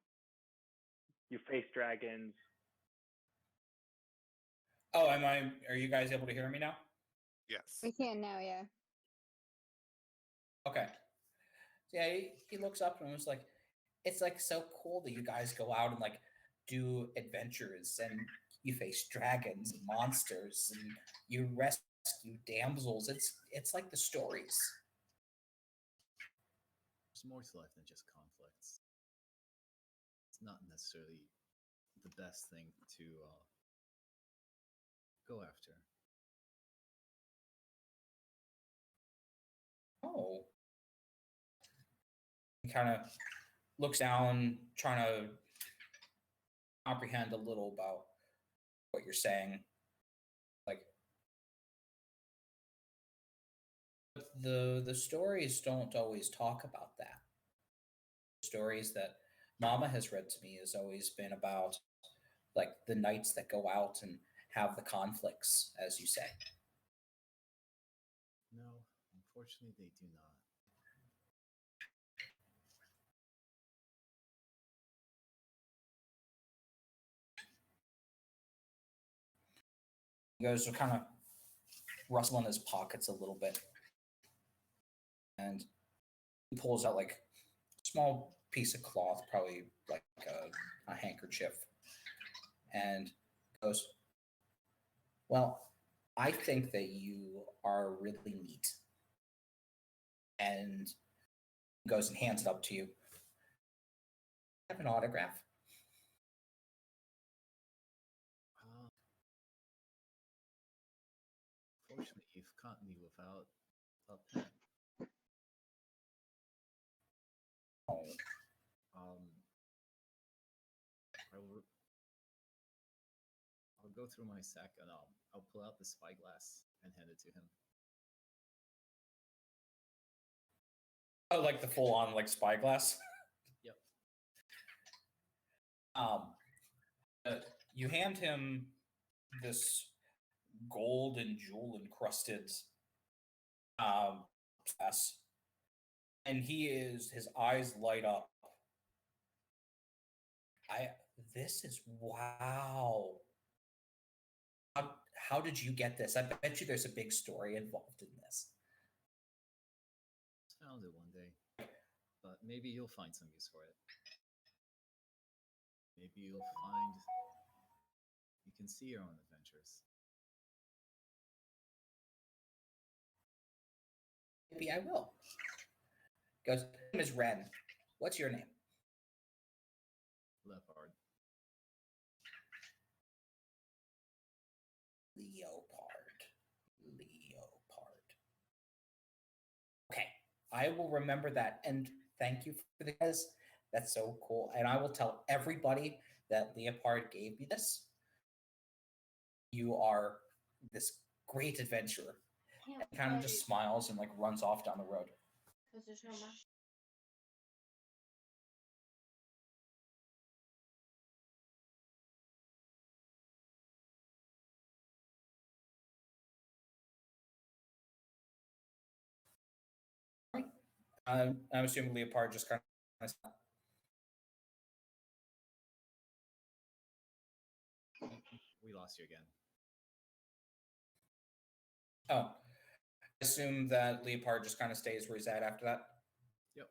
You face dragons. Oh, am I? Are you guys able to hear me now? Yes. We can now, yeah. Okay. Yeah, he looks up and was like, "It's like so cool that you guys go out and like do adventures and you face dragons and monsters and you rescue damsels. It's like the stories." There's more to life than just conflicts. It's not necessarily the best thing to go after. Oh. He kind of looks down, trying to comprehend a little about what you're saying. Like, but the stories don't always talk about that. The stories that Mama has read to me has always been about like the knights that go out and have the conflicts, as you say. No, unfortunately, they do not. He goes to kind of rustle in his pockets a little bit, and he pulls out like a small piece of cloth, probably like a handkerchief, and goes, "Well, I think that you are really neat." And goes and hands it up to you. Have an autograph. Fortunately, you've caught me without a pen. Oh, I'll go through my sack and I'll pull out the spyglass and hand it to him. oh, like the full on like spyglass. Yep. You hand him this gold and jewel encrusted glass, and his eyes light up. This is wow. How did you get this? I bet you there's a big story involved in this. Found it one day, but maybe you'll find some use for it. Maybe you'll find you can see your own adventures. Maybe I will. Goes, my name is Ren. What's your name? Leopard. Leopard. Okay, I will remember that. And thank you for this. That's so cool. And I will tell everybody that Leopard gave me this. You are this great adventurer. And kind of just smiles and like runs off down the road. Because there's no more. I'm assuming Leopard just kind of. We lost you again. Oh, I assume that Leopard just kind of stays where he's at after that. Yep.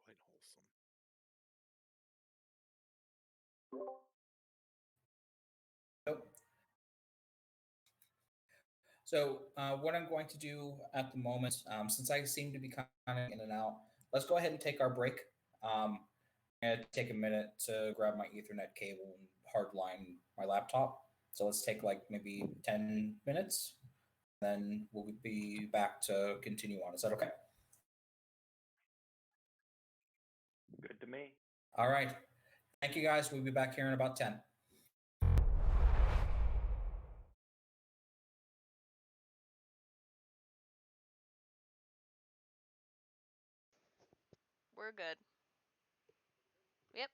Quite wholesome. Nope. So what I'm going to do at the moment, since I seem to be kind of in and out, let's go ahead and take our break. And take a minute to grab my Ethernet cable and hardline my laptop. So let's take like maybe 10 minutes. Then we'll be back to continue on. Is that okay? Good to me. All right. Thank you guys. We'll be back here in about 10. We're good. Yep.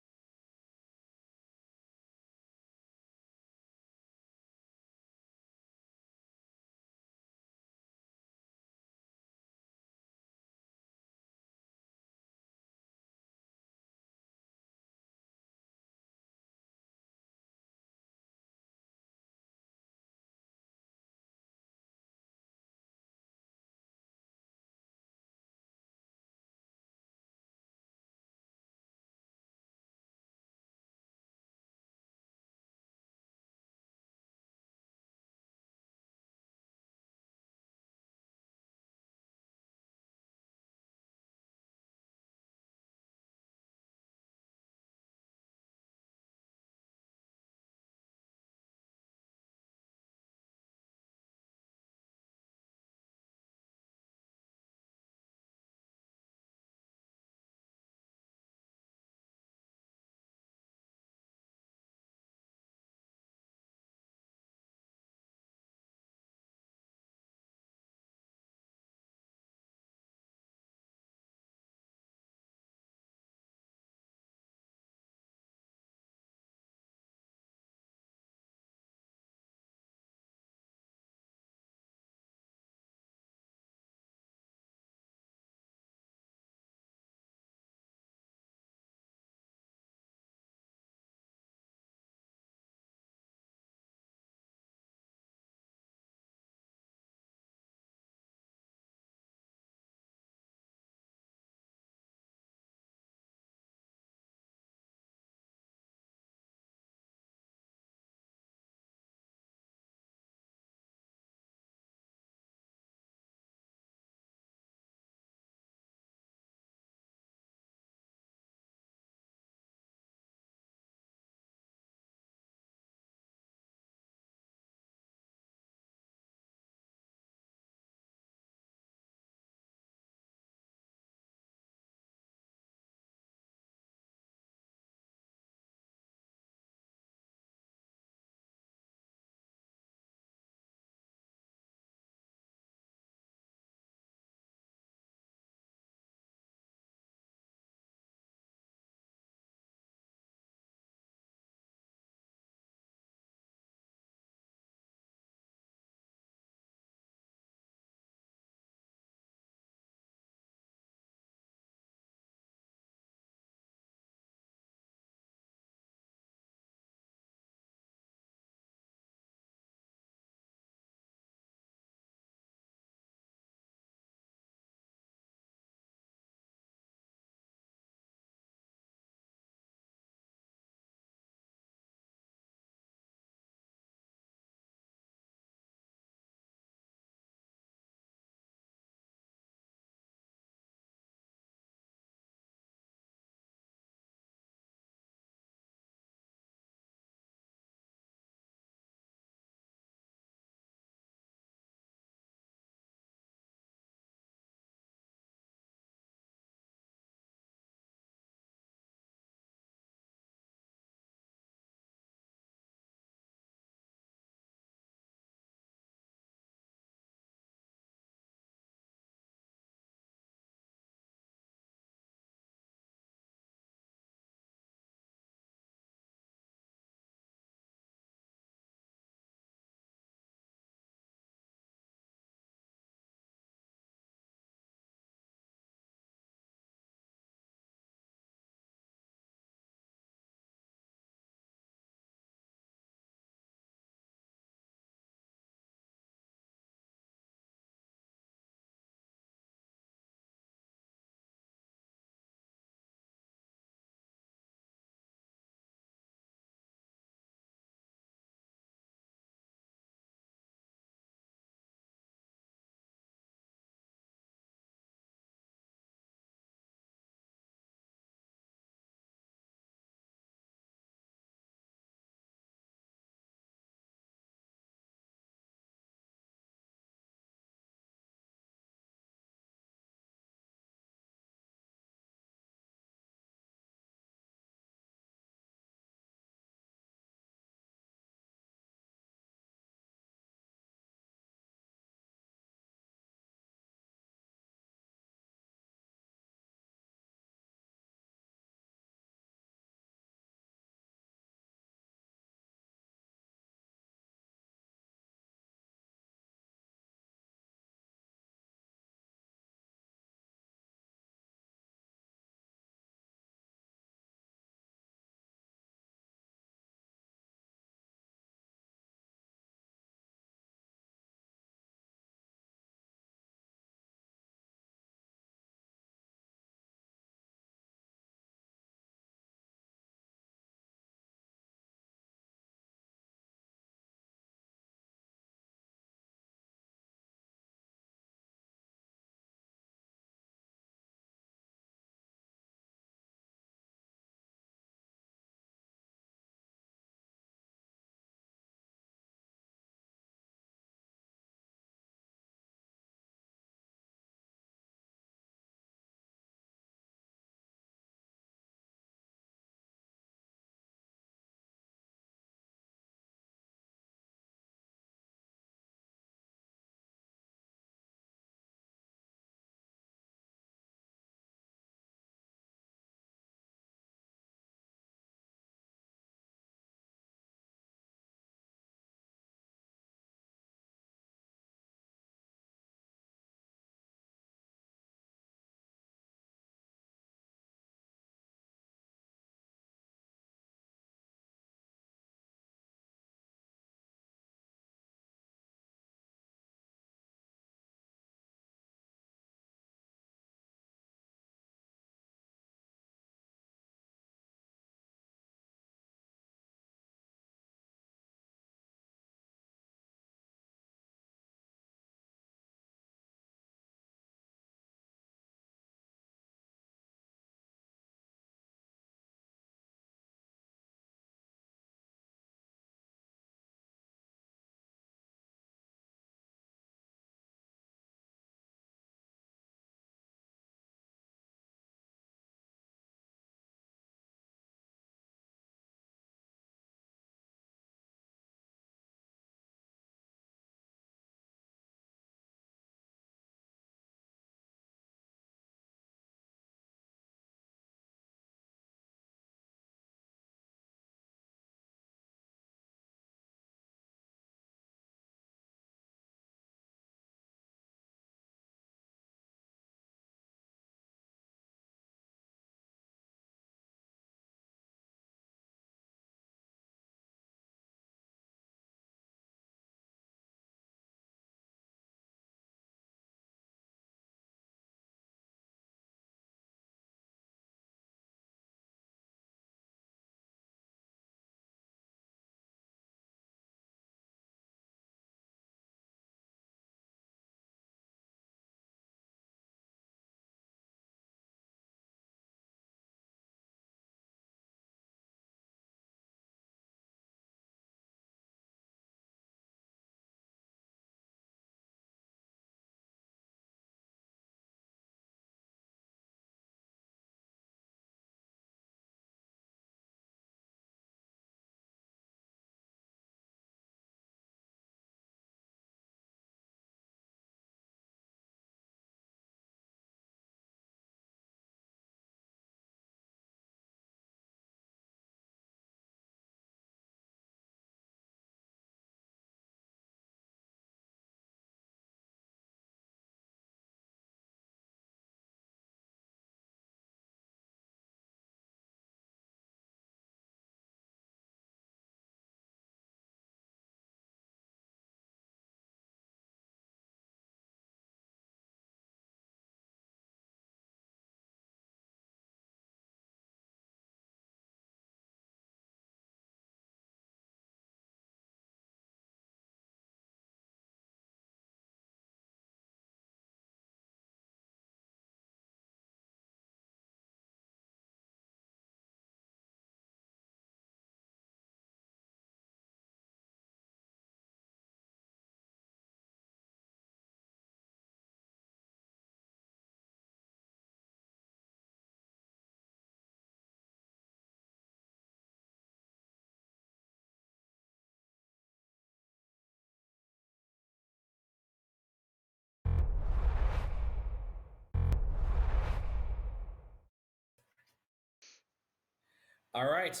All right.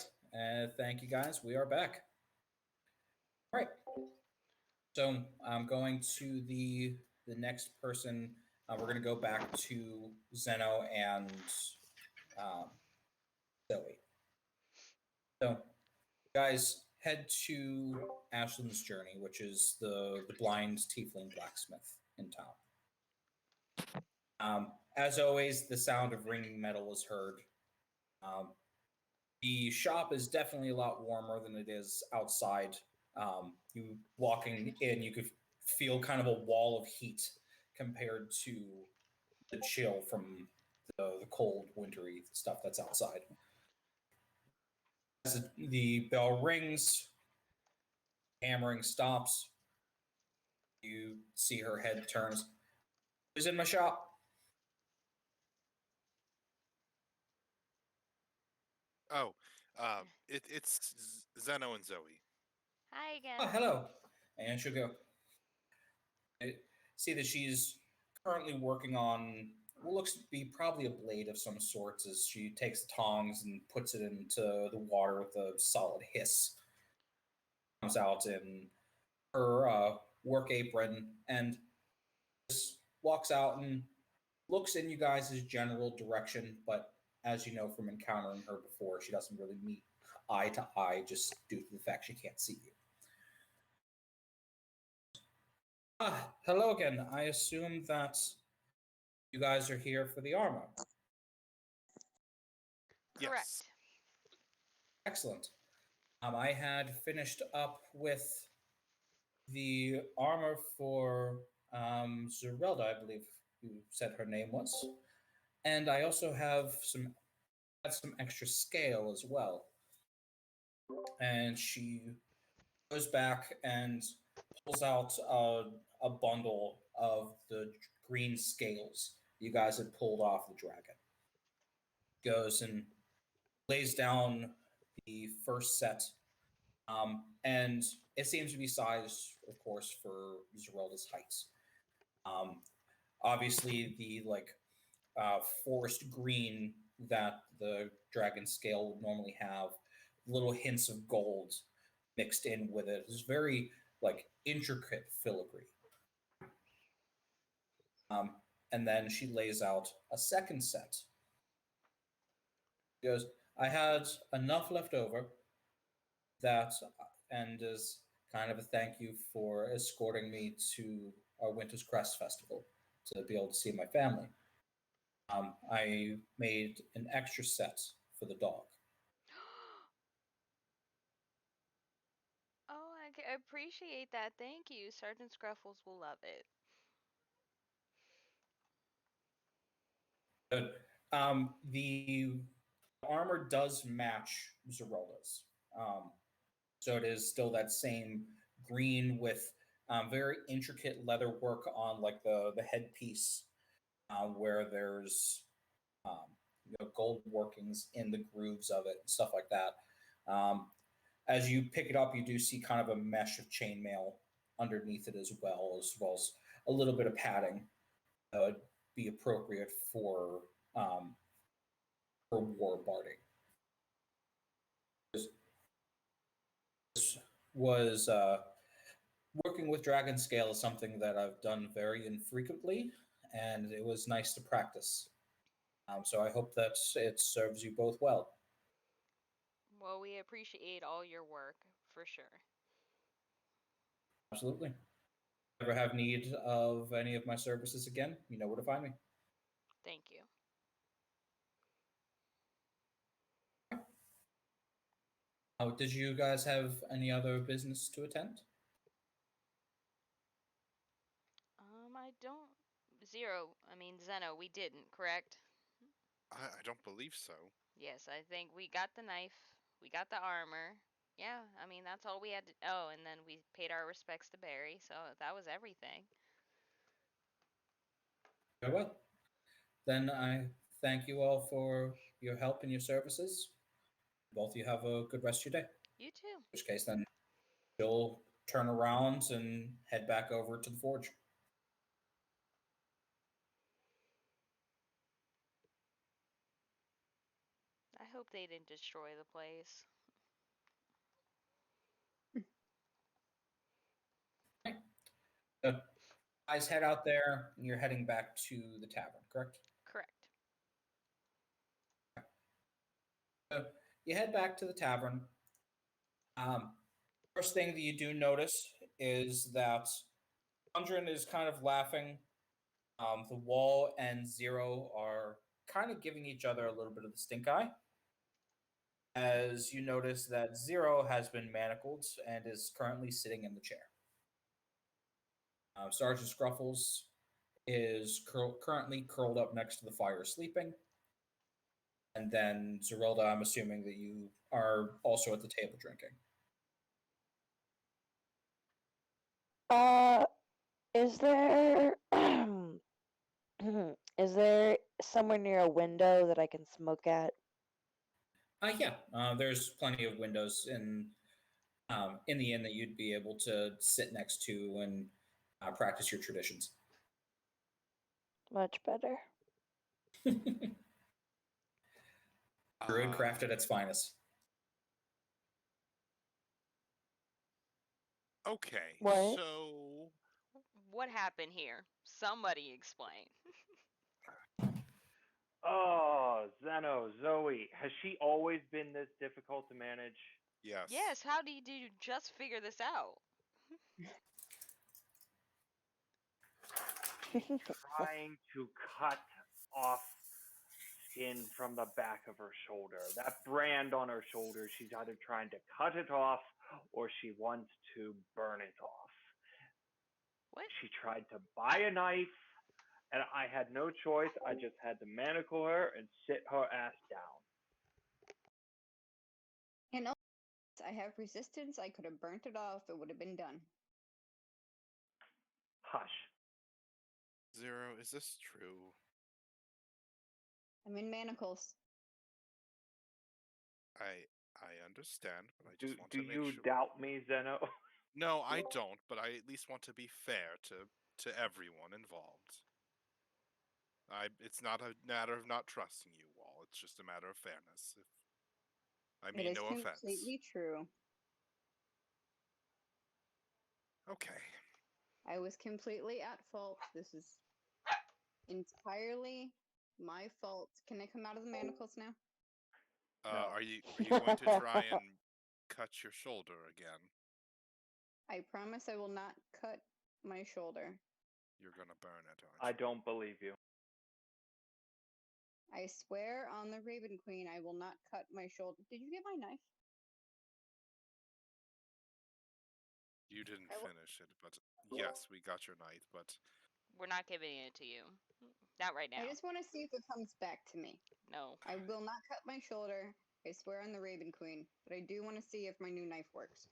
Thank you, guys. We are back. All right. So I'm going to the next person. We're going to go back to Zeno and um, Zoe. So, guys, head to Ashland's Journey, which is the blind tiefling blacksmith in town. As always, the sound of ringing metal is heard. Um, the shop is definitely a lot warmer than it is outside. You walking in, you could feel kind of a wall of heat compared to the chill from the cold, wintry stuff that's outside. As the bell rings, hammering stops. You see her head turns. Who's in my shop? Oh, it's Zeno and Zoe. Hi again. Oh, hello. And she'll go. I see that she's currently working on what looks to be probably a blade of some sorts as she takes the tongs and puts it into the water with a solid hiss. Comes out in her work apron and just walks out and looks in you guys' general direction, but as you know from encountering her before, she doesn't really meet eye to eye just due to the fact she can't see you. Ah, hello again. I assume that you guys are here for the armor. Correct. Yes. Excellent. I had finished up with the armor for Zerelda, I believe you said her name was, and I also have some extra scale as well. And she goes back and pulls out a bundle of the green scales you guys had pulled off the dragon. Goes and lays down the first set, and it seems to be sized, of course, for Zerelda's height. Um, Obviously, the forest green that the dragon scale would normally have, little hints of gold mixed in with it. It's very intricate filigree. Um, and then she lays out a second set. She goes, I had enough left over that, and as kind of a thank you for escorting me to our Winter's Crest Festival to be able to see my family. I made an extra set for the dog. Oh, I appreciate that. Thank you. Sergeant Scruffles will love it. Good. The armor does match Zerolda's. So it is still that same green with very intricate leather work on the headpiece, where there's um, gold workings in the grooves of it and stuff like that. As you pick it up, you do see kind of a mesh of chainmail underneath it as well as a little bit of padding that would be appropriate um, for war barding. This was working with Dragon Scale is something that I've done very infrequently, and it was nice to practice. So I hope that it serves you both well. Well, we appreciate all your work, for sure. Absolutely. Ever have need of any of my services again, you know where to find me. Thank you. Did you guys have any other business to attend? I don't. Zeno, we didn't, correct? I don't believe so. Yes, I think we got the knife, we got the armor. Yeah, that's all we had to. Oh, and then we paid our respects to Barry, so that was everything. Very well. Then I thank you all for your help and your services. Both of you have a good rest of your day. You too. In which case, then you'll turn around and head back over to the forge. I hope hope they didn't destroy the place. Guys, head out there, and you're heading back to the tavern, correct? Correct. So you head back to the tavern. First thing that you do notice is that Undrin is kind of laughing. The wall and Zero are kind of giving each other a little bit of the stink eye. As you notice that Zero has been manacled and is currently sitting in the chair. Sergeant Scruffles is currently curled up next to the fire sleeping. And then Zerilda, I'm assuming that you are also at the table drinking. Is there is there somewhere near a window that I can smoke at? Yeah, there's plenty of windows in the inn that you'd be able to sit next to and practice your traditions. Much better. Druid craft at its finest. Okay, What? so What happened here? Somebody explain. Oh, Zeno, Zoe, has she always been this difficult to manage? yes. Yes, how did you just figure this out? Trying to cut off skin from the back of her shoulder. That brand on her shoulder, she's either trying to cut it off or she wants to burn it off. What? She tried to buy a knife, and I had no choice. I just had to manacle her and sit her ass down. And also, I have resistance. I could have burnt it off. It would have been done. Hush. Zero, is this true? I'm in manacles. I understand, but I Do just want to make you sure. doubt me, Zeno? No, I don't, but I at least want to be fair to everyone involved. It's not a matter of not trusting you all. It's just a matter of fairness. I mean, It is no offense. completely true. Okay. I was completely at fault. This is entirely my fault. Can I come out of the manacles now? No. Are you going to try and cut your shoulder again? I promise I will not cut my shoulder. You're gonna burn it, aren't I you? don't believe you. I swear on the Raven Queen, I will not cut my shoulder. Did you get my knife? You didn't I will- finish it, but yes, we got your knife, but We're not giving it to you. Not right now. I just want to see if it comes back to me. No. I will not cut my shoulder. I swear on the Raven Queen. But I do want to see if my new knife works.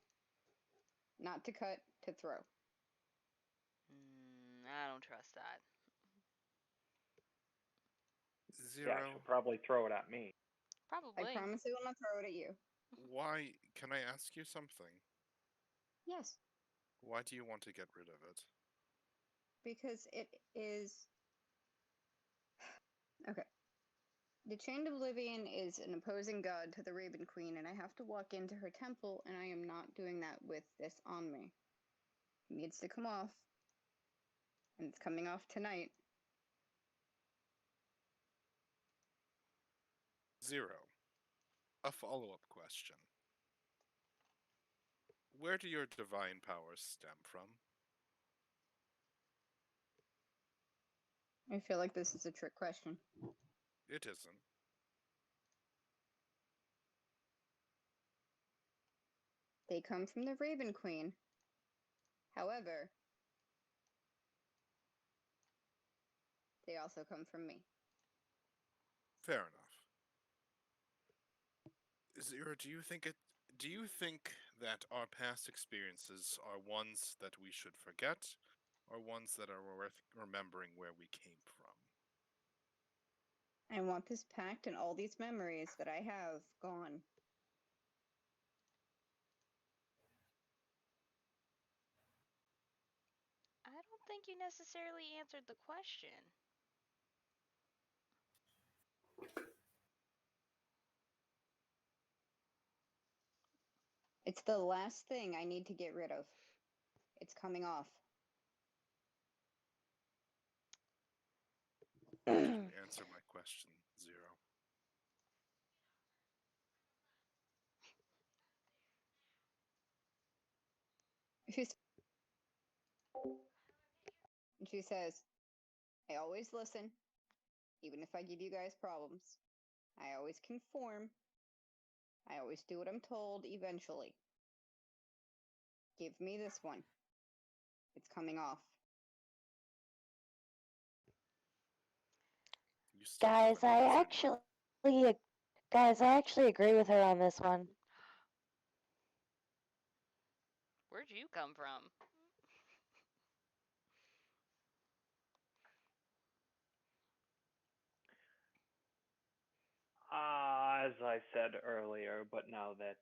Not to cut, to throw. I don't trust that. Yeah, Zero. she'll probably throw it at me. Probably. I promise I will not throw it at you. Why? Can I ask you something? Yes, Why do you want to get rid of it? because it is. Okay. The Chained Oblivion is an opposing god to the Raven Queen, and I have to walk into her temple, and I am not doing that with this on me. It needs to come off, and it's coming off tonight. Zero. A follow-up question. Where do your divine powers stem from? I feel like this is a trick question. It isn't. They come from the Raven Queen. However, they also come from me. Fair enough. Zero, do you think that our past experiences are ones that we should forget, or ones that are worth remembering where we came from? I want this pact and all these memories that I have gone. I don't think you necessarily answered the question. It's the last thing I need to get rid of. It's coming off. Answer my question, Zero. She says, I always listen, even if I give you guys problems. I always conform. I always do what I'm told eventually. Give me this one. It's coming off. You still Guys, never I answered. actually agree with her on this one. Where'd you come from? As I said earlier, but now that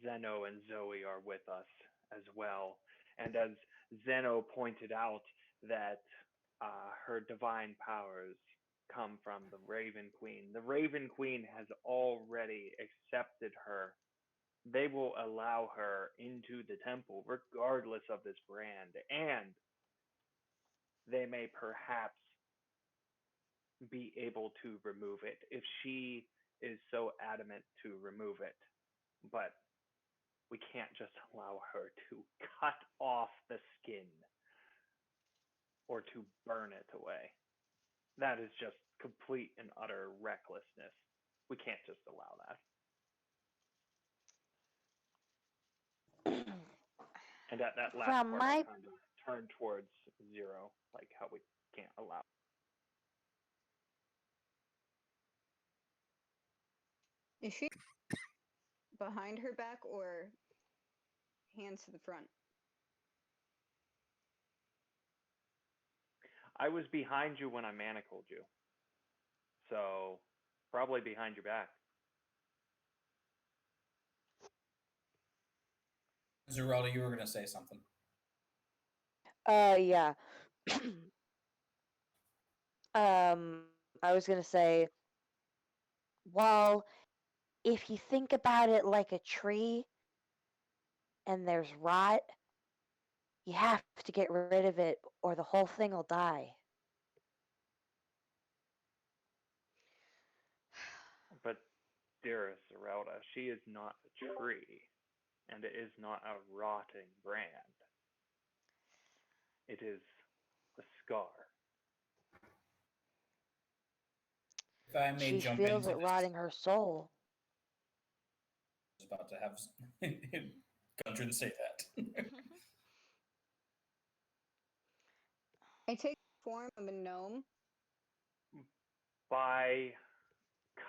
Zeno and Zoe are with us as well, and as Zeno pointed out that her divine powers come from the Raven Queen. The Raven Queen has already accepted her. They will allow her into the temple regardless of this brand, and they may perhaps be able to remove it if she is so adamant to remove it. But we can't just allow her to cut off the skin or to burn it away. That is just complete and utter recklessness. We can't just allow that. And at that last From part, my I kind of turned towards Zero, like how we can't allow. Is she behind her back or hands to the front? I was behind you when I manacled you. So, probably behind your back. Zerelda, you were going to say something. Yeah. I was gonna say, well, if you think about it like a tree and there's rot, you have to get rid of it or the whole thing will die. But, dearest Zerelda, she is not a tree, and it is not a rotting brand. It is the scar. If I may She jump feels into it this, rotting her soul. I was about to have Gundren say that. I take the form of a gnome By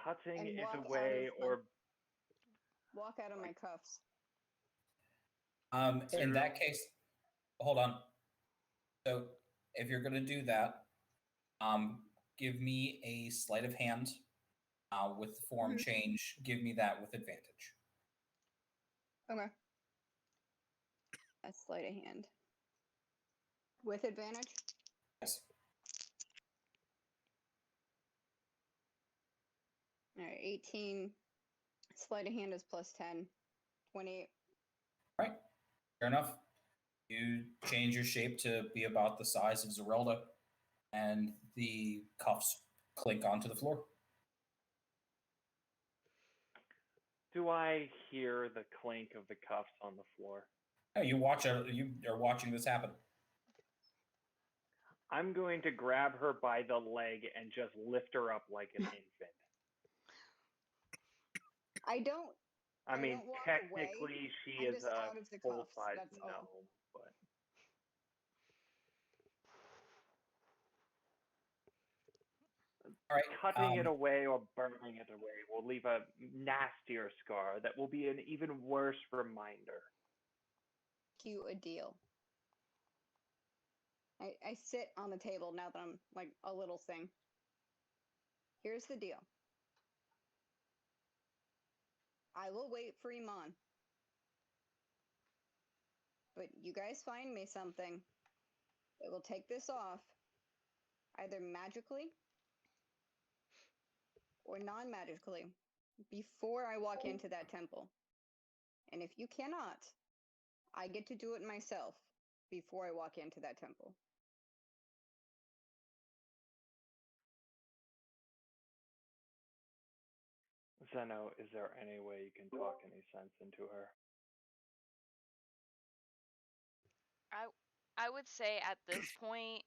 cutting and it walk away or out of my cuffs. In that case, hold on. So if you're going to do that, give me a sleight of hand with the form change. Give me that with advantage. Okay. A sleight of hand. With advantage? Yes. All right, 18. Sleight of hand is plus 10. 28. All right. Fair enough. You change your shape to be about the size of Zerelda, and the cuffs clink onto the floor. do I hear the clink of the cuffs on the floor? Oh, you are watching this happen. I'm going to grab her by the leg and just lift her up like an infant. I don't. I mean, don't walk technically away. she I'm is just a out of the cuffs. full-size That's all. gnome, but All right. cutting it away or burning it away will leave a nastier scar that will be an even worse reminder. You a deal. I sit on the table now that I'm like a little thing. Here's the deal. I will wait for Iman. But you guys find me something that will take this off, either magically or non-magically, before I walk into that temple. And if you cannot, I get to do it myself before I walk into that temple. Zeno, is there any way you can talk any sense into her? I would say at this point,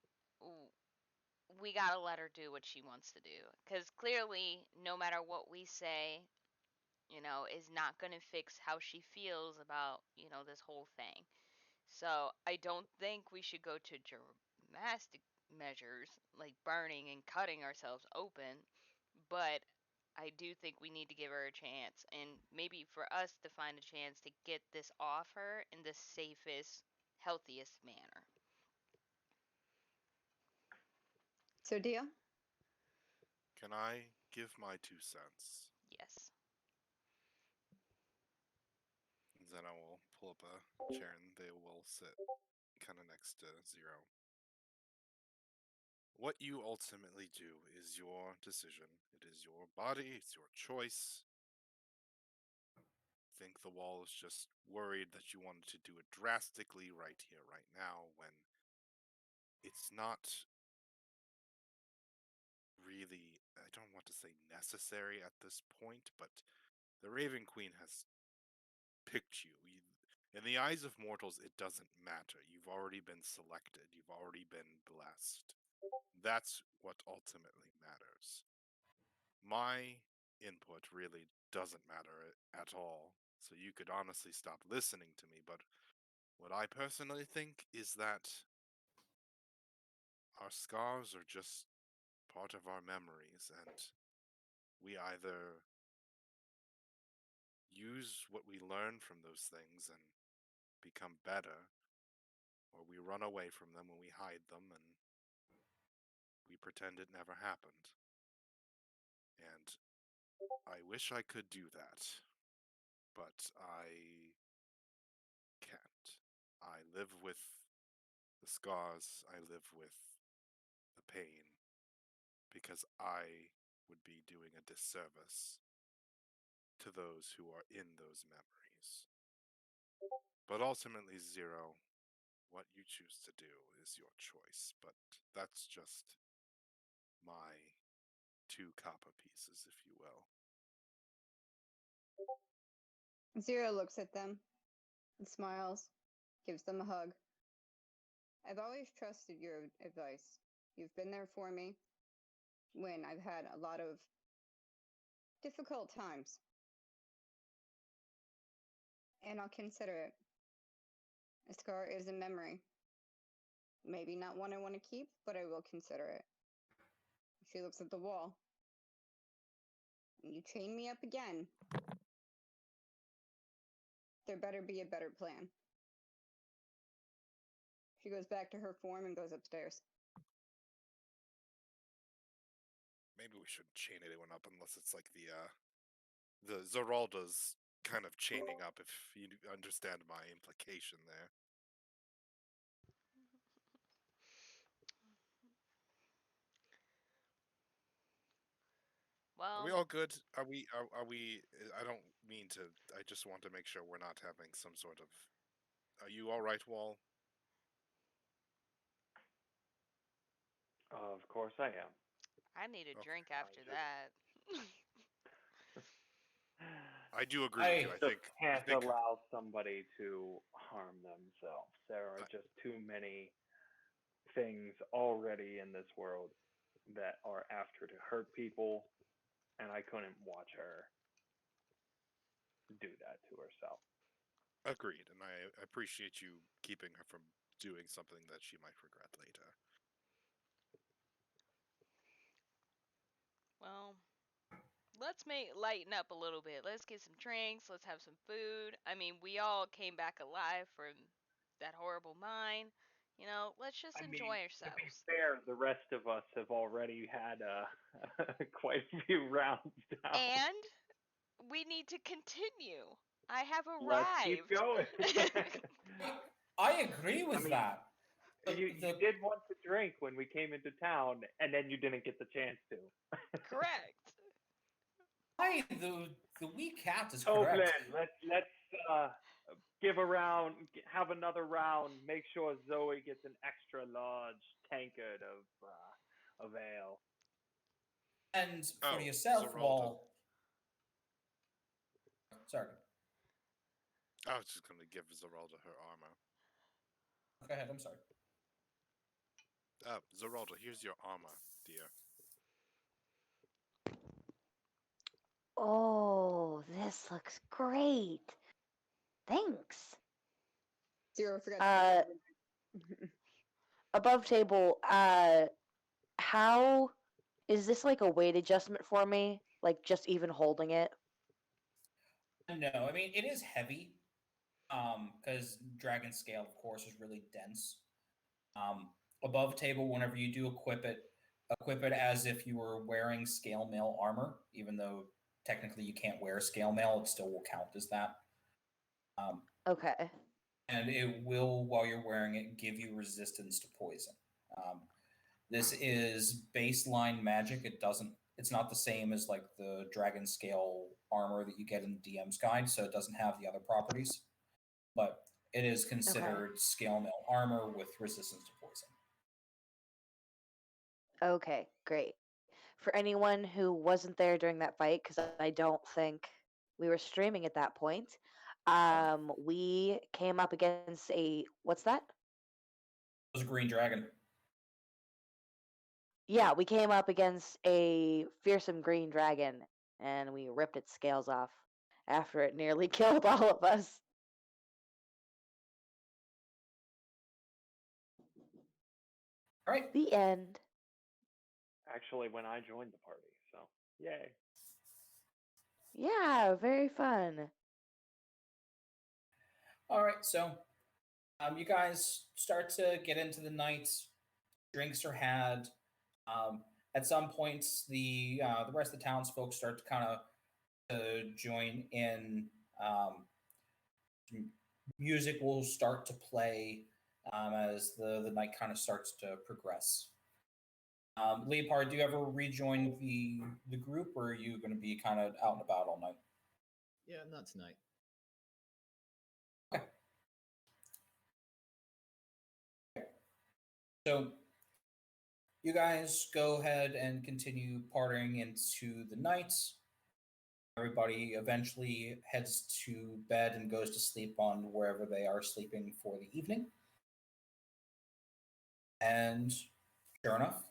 we gotta let her do what she wants to do. Because clearly, no matter what we say, is not gonna fix how she feels about, this whole thing. So I don't think we should go to drastic measures like burning and cutting ourselves open, but I do think we need to give her a chance, and maybe for us to find a chance to get this off her in the safest, healthiest manner. So, deal? Can I give my 2 cents? Yes. And then I will pull up a chair and they will sit kind of next to Zero. What you ultimately do is your decision. It is your body, it's your choice. I think the wall is just worried that you wanted to do it drastically right here, right now, when it's not really, I don't want to say necessary at this point, but the Raven Queen has picked you. In the eyes of mortals, it doesn't matter. You've already been selected. You've already been blessed. That's what ultimately matters. My input really doesn't matter at all. So you could honestly stop listening to me, but what I personally think is that our scars are just part of our memories, and we either use what we learn from those things and become better, or we run away from them and we hide them and we pretend it never happened. And I wish I could do that, but I can't. I live with the scars, I live with the pain, because I would be doing a disservice to those who are in those memories. But ultimately, Zero, what you choose to do is your choice, but that's just my 2 copper pieces, if you will. Zero looks at them and smiles, gives them a hug. I've always trusted your advice. You've been there for me when I've had a lot of difficult times. And I'll consider it. A scar is a memory. Maybe not one I want to keep, but I will consider it. She looks at the wall. You chain me up again. There better be a better plan. She goes back to her form and goes upstairs. Maybe we shouldn't chain anyone up unless it's like the Zeralda's kind of chaining up, if you understand my implication there. Are we Well, all good? Are we I don't mean to, I just want to make sure we're not having some sort of, are you all right, Wall? Of course I am. I need a Okay. drink after just- that. I do agree with you. I just can't think allow somebody to harm themselves. There are I- just too many things already in this world that are after to hurt people, and I couldn't watch her do that to herself. agreed, and I appreciate you keeping her from doing something that she might regret later. Well, let's lighten up a little bit. Let's get some drinks. Let's have some food. I mean, we all came back alive from that horrible mine. Let's just I mean, enjoy to be ourselves. fair, the rest of us have already had quite a few rounds down. And we need to continue. I have Let's keep arrived. going. I agree with mean, that. you did want to drink when we came into town, and then you didn't get the chance to. Correct. the wee cat is Oh, correct. Glenn, let's give a round, have another round. Make sure Zoe gets an extra large tankard of ale. And for Oh, yourself, Zeralda. sorry, I was just gonna give Zeralda her armor. go ahead. I'm sorry. Zeralda, here's your armor, dear. Oh, this looks great. Thanks. Zero forgot Uh, to above table, how is this like a weight adjustment for me? Like just even holding it? No, I mean it is heavy, because dragon scale, of course, is really dense. Um, above table, whenever you do equip it as if you were wearing scale mail armor, even though technically you can't wear scale mail, it still will count as that. Um, Okay. and it will, while you're wearing it, give you resistance to poison. Um, this is baseline magic. It's not the same as like the dragon scale armor that you get in the DM's guide, so it doesn't have the other properties. But it is considered scale mail armor with resistance to poison. Okay, great. For anyone who wasn't there during that fight, because I don't think we were streaming at that point, we came up against a what's that? It was a green dragon. Yeah, we came up against a fearsome green dragon, and we ripped its scales off after it nearly killed all of us. All right. The end. Actually, when I joined the party, so yay. Yeah, very fun. All right. So, you guys start to get into the night. Drinks are had. At some points, the rest of the townsfolk start to kind of join in. Music will start to play as the night kind of starts to progress. Leopard, do you ever rejoin the group, or are you going to be kind of out and about all night? Yeah, not tonight. Okay. So you guys go ahead and continue partying into the night. Everybody eventually heads to bed and goes to sleep on wherever they are sleeping for the evening. And sure enough,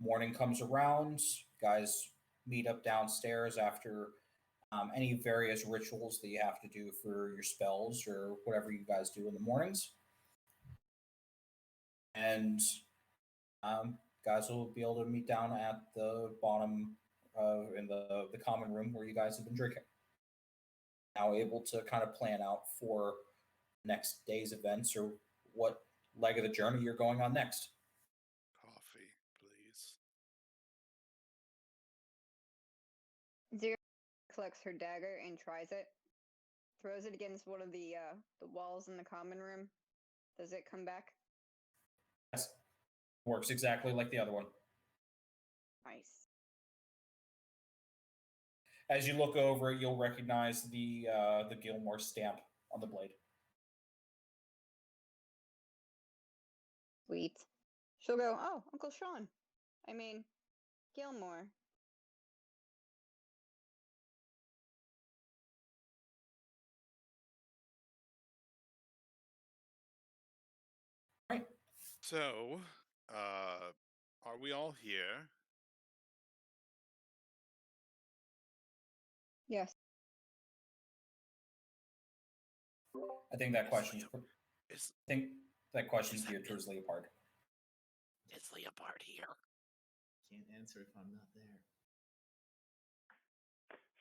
morning comes around. Guys meet up downstairs after any various rituals that you have to do for your spells or whatever you guys do in the mornings. And guys will be able to meet down at the bottom in the common room where you guys have been drinking. Now able to kind of plan out for next day's events or what leg of the journey you're going on next. Coffee, please. Zero collects her dagger and tries it. Throws it against one of the walls in the common room. Does it come back? Yes. Works exactly like the other one. Nice. As you look over it, you'll recognize the Gilmore stamp on the blade. Sweet. She'll go, oh, Uncle Sean. I mean, Gilmore. Right. So, are we all here? Yes. I think that Is question's. Leo- Is I think that question's that geared towards Leopard. is Leopard here? Can't answer if I'm not there.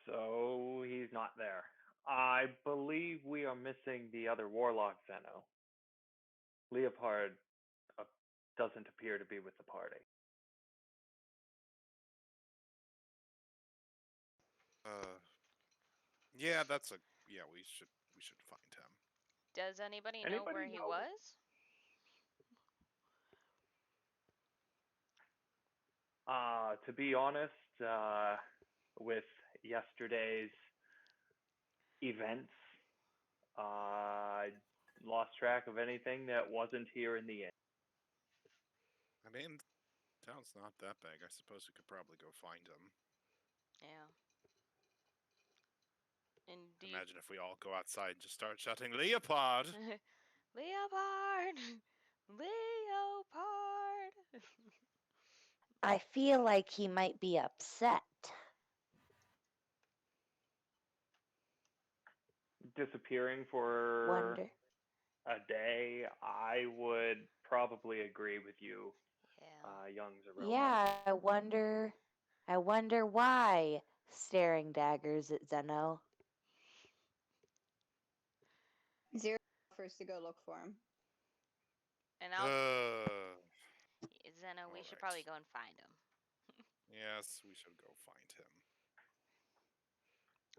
So he's not there. I believe we are missing the other warlock, Zeno. Leopard doesn't appear to be with the party. Yeah, we should find him. Does anybody know Anybody where he know? was? To be honest, with yesterday's events, I lost track of anything that wasn't here in the end. I mean, town's not that big. I suppose we could probably go find him. Yeah. And do you... Imagine if we all go outside and just start shouting, Leopard! Leopard! Leopard! I feel like he might be upset. Disappearing for Wonder. a day, I would probably agree with you, Yeah. young Zeroma. Yeah, I wonder why. Staring daggers at Zeno. Zero offers to go look for him. And I'll... Zeno, we should probably alright. go and find him. Yes, we should go find him.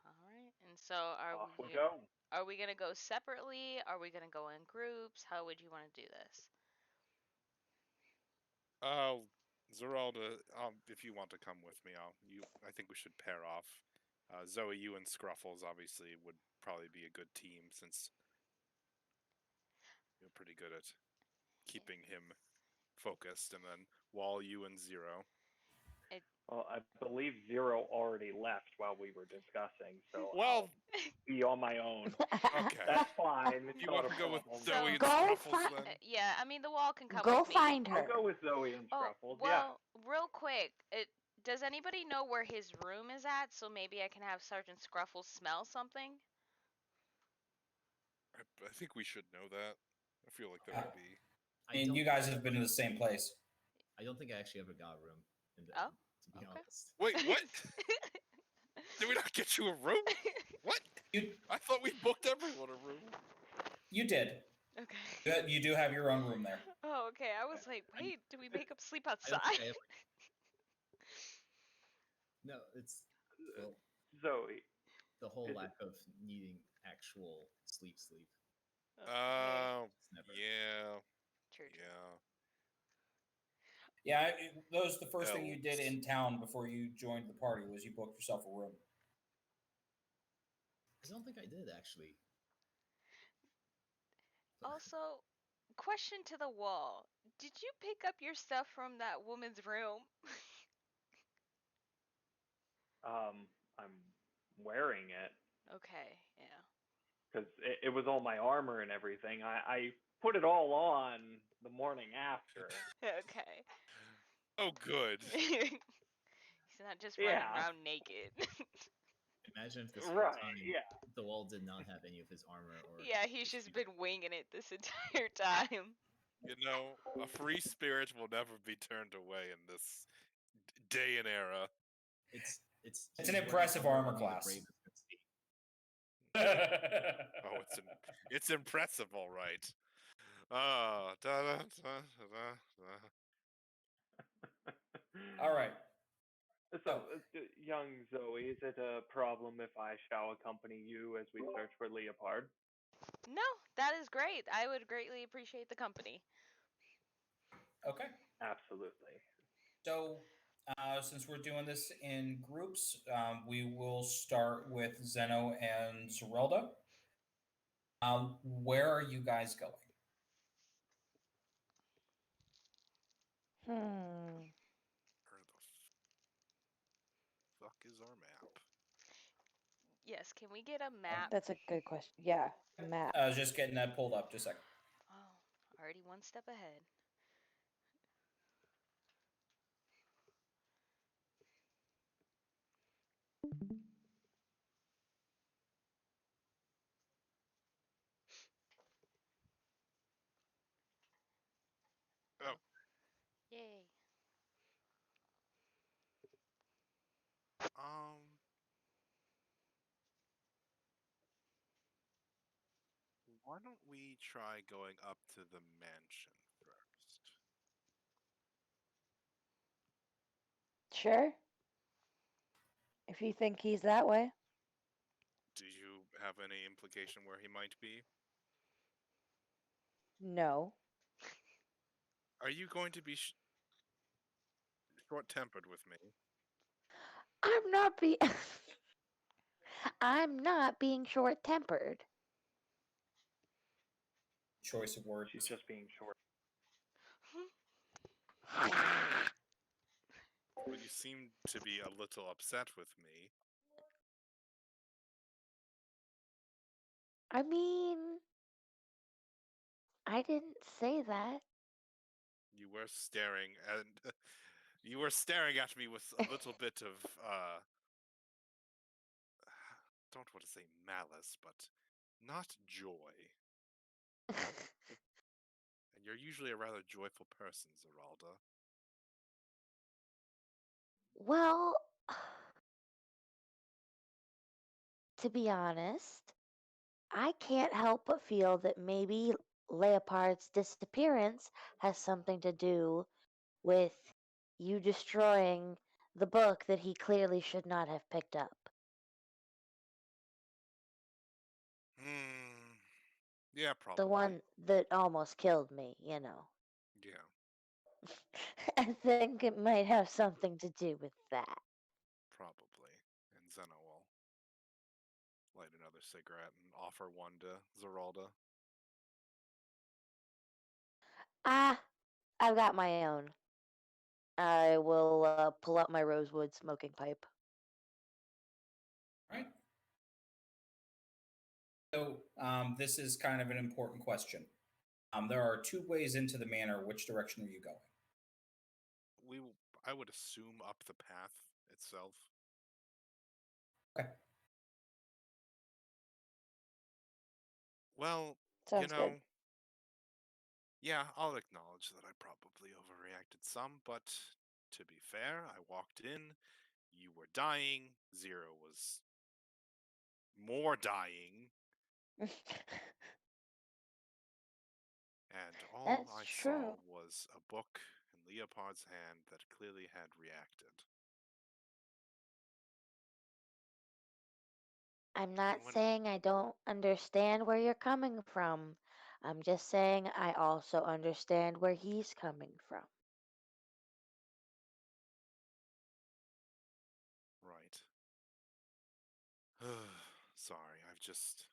Alright. And so are Off we we... go. Are we gonna go separately? Are we gonna go in groups? How would you want to do this? Zeralda, if you want to come with me, I think we should pair off. Zoe, you and Scruffles obviously would probably be a good team since you're pretty good at keeping him focused. And then Wall, you and Zero. Well, I believe Zero already left while we were discussing, so Well, I'll be on my own. okay. That's fine. It's You not want a to go with problem. Zoe and Go Scruffles fi- then? Yeah, I mean the wall can come Go with me. find I'll her. go with Zoe and Oh, Scruffles. well, real quick, does anybody know where his room is at? So maybe I can have Sergeant Scruffles smell something. I think we should know that. I feel like that would be. And you guys have been to the same place. I don't think I actually ever got a room in the Oh, end, to be okay. honest. Wait, what? Did we not get you a room? What? I thought we booked everyone a room. You did. Okay. You do have your own room there. Oh, okay. I was like, wait, do we make up sleep I don't outside? think I ever... No, it's well, Zoe. the whole Is lack of needing actual sleep. Okay. Yeah. True. Yeah. Yeah, that was the first thing you did Elves. in town before you joined the party was you booked yourself a room. I don't think I did actually. Also, question to the wall. Did you pick up your stuff from that woman's room? I'm wearing it Okay, yeah. because it was all my armor and everything. I put it all on the morning after. Okay. Oh, good. He's not just running Yeah. around naked. Imagine if this whole Right, time yeah. the wall did not have any of his armor or Yeah, he's his just feet. been winging it this entire time. You know, a free spirit will never be turned away in this day and era. It's It's he's an wearing impressive armor only the class. bravest could see. Oh, it's impressive, all right. Oh, da, da, da, da, da. All right. So, young Zoe, is it a problem if I shall accompany you as we search for Leopard? No, that is great. I would greatly appreciate the company. Okay. Absolutely. So, since we're doing this in groups, we will start with Zeno and Zerelda. Where are you guys going? Hmm. Where the fuck is our map? Yes, can we get a map? That's a good question. Yeah, map. I was just getting that pulled up. Just a second. Oh, already one step ahead. Oh. Yay. Why don't we try going up to the mansion first? Sure. If you think he's that way. Do you have any implication where he might be? No. Are you going to be short-tempered with me? I'm not being I'm not being short-tempered. choice of words. She's just being short. Well, you seem to be a little upset with me. I mean, I didn't say that. You were staring and you were staring at me with a little bit of don't want to say malice, but not joy. And you're usually a rather joyful person, Zeralda. Well, to be honest, I can't help but feel that maybe Leopard's disappearance has something to do with you destroying the book that he clearly should not have picked up. Yeah, probably. The one that almost killed me, you know. Yeah, I think it might have something to do with that. probably. And Zeno will light another cigarette and offer one to Zeralda. Ah, I've got my own. I will pull out my rosewood smoking pipe. All right. So this is kind of an important question. There are two ways into the manor. Which direction are you going? I would assume up the path itself. Okay. Well, Sounds good. yeah, I'll acknowledge that I probably overreacted some, but to be fair, I walked in, you were dying, Zero was more dying, and all That's I true. saw was a book in Leopard's hand that clearly had reacted. I'm not And when saying I don't understand where you're coming from. I'm just saying I also understand where he's coming from. Right. Sorry, I've just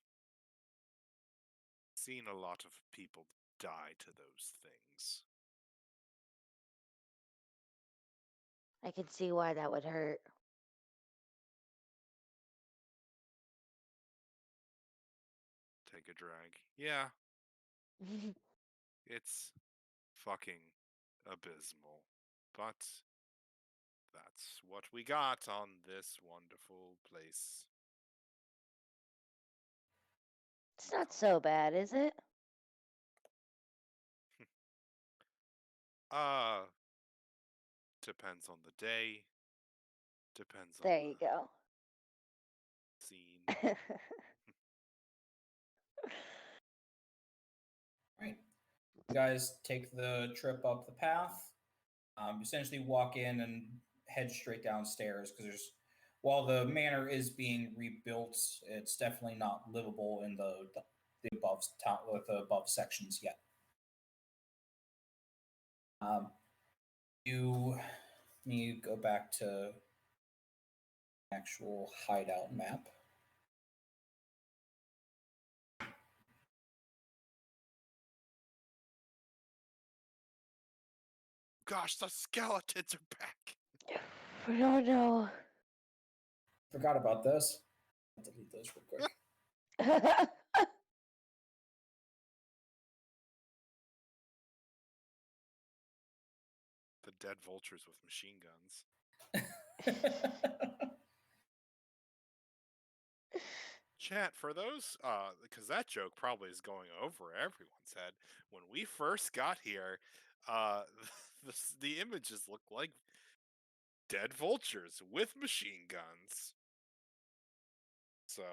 seen a lot of people die to those things. I can see why that would hurt. Take a drag. Yeah, it's fucking abysmal. But that's what we got on this wonderful place. It's We not call so bad, is it? uh depends on the day, depends on There you go. the scene. All right. You guys take the trip up the path. Essentially walk in and head straight downstairs because while the manor is being rebuilt, it's definitely not livable in the above top with the above sections yet. You need to go back to actual hideout map. Gosh, the skeletons are back. No, no. Forgot about this. I'll delete those real quick. The dead vultures with machine guns. Chat, for those, because that joke probably is going over everyone's head. When we first got here, uh, the images look like dead vultures with machine guns. So,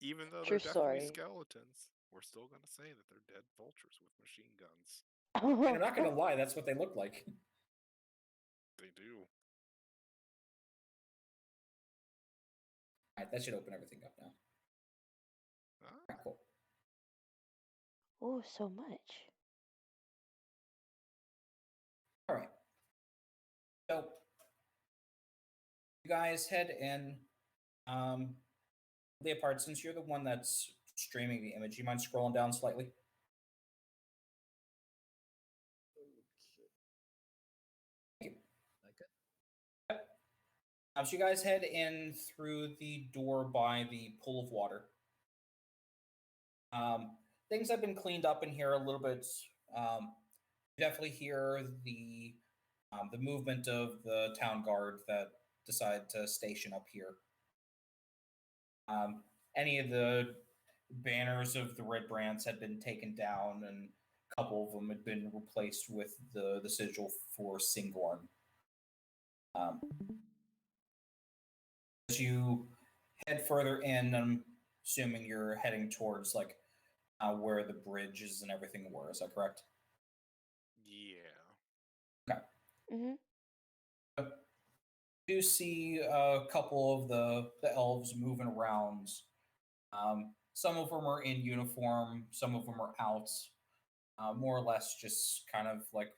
even though True they're definitely story. skeletons, we're still going to say that they're dead vultures with machine guns. And I'm not going to lie, that's what they look like. They do. All right, that should open everything up now. Ah, All right, cool. Oh, so much. All right. So you guys head in. Leopard, since you're the one that's streaming the image. You mind scrolling down slightly? Okay. So you guys head in through the door by the pool of water. Things have been cleaned up in here a little bit. You definitely hear the movement of the town guard that decided to station up here. Any of the banners of the red brands had been taken down, and a couple of them had been replaced with the sigil for Singorn. As you head further in, I'm assuming you're heading towards like where the bridges and everything were. Is that correct? Yeah. Okay. Mm-hmm. You see a couple of the elves moving around. Some of them are in uniform. Some of them are out. More or less, just kind of like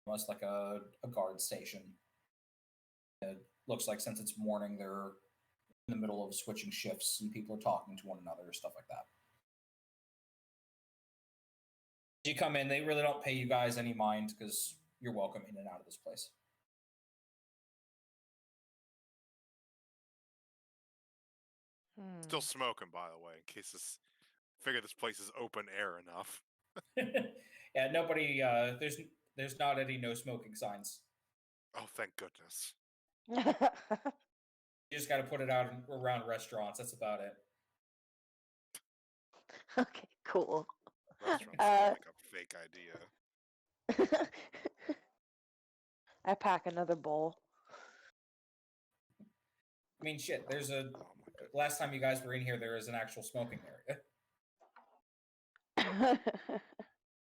almost like a guard station. It looks like since it's morning, they're in the middle of switching shifts and people are talking to one another, stuff like that. As you come in, they really don't pay you guys any mind because you're welcome in and out of this place. Still smoking, by the way, in case this. Figure this place is open air enough. Yeah, nobody. There's not any no smoking signs. Oh, thank goodness. You just got to put it out around restaurants. That's about it. Okay, cool. Restaurant sounds like a fake idea. I pack another bowl. I mean, shit. There's a. Oh my goodness. Last time you guys were in here, there was an actual smoking area.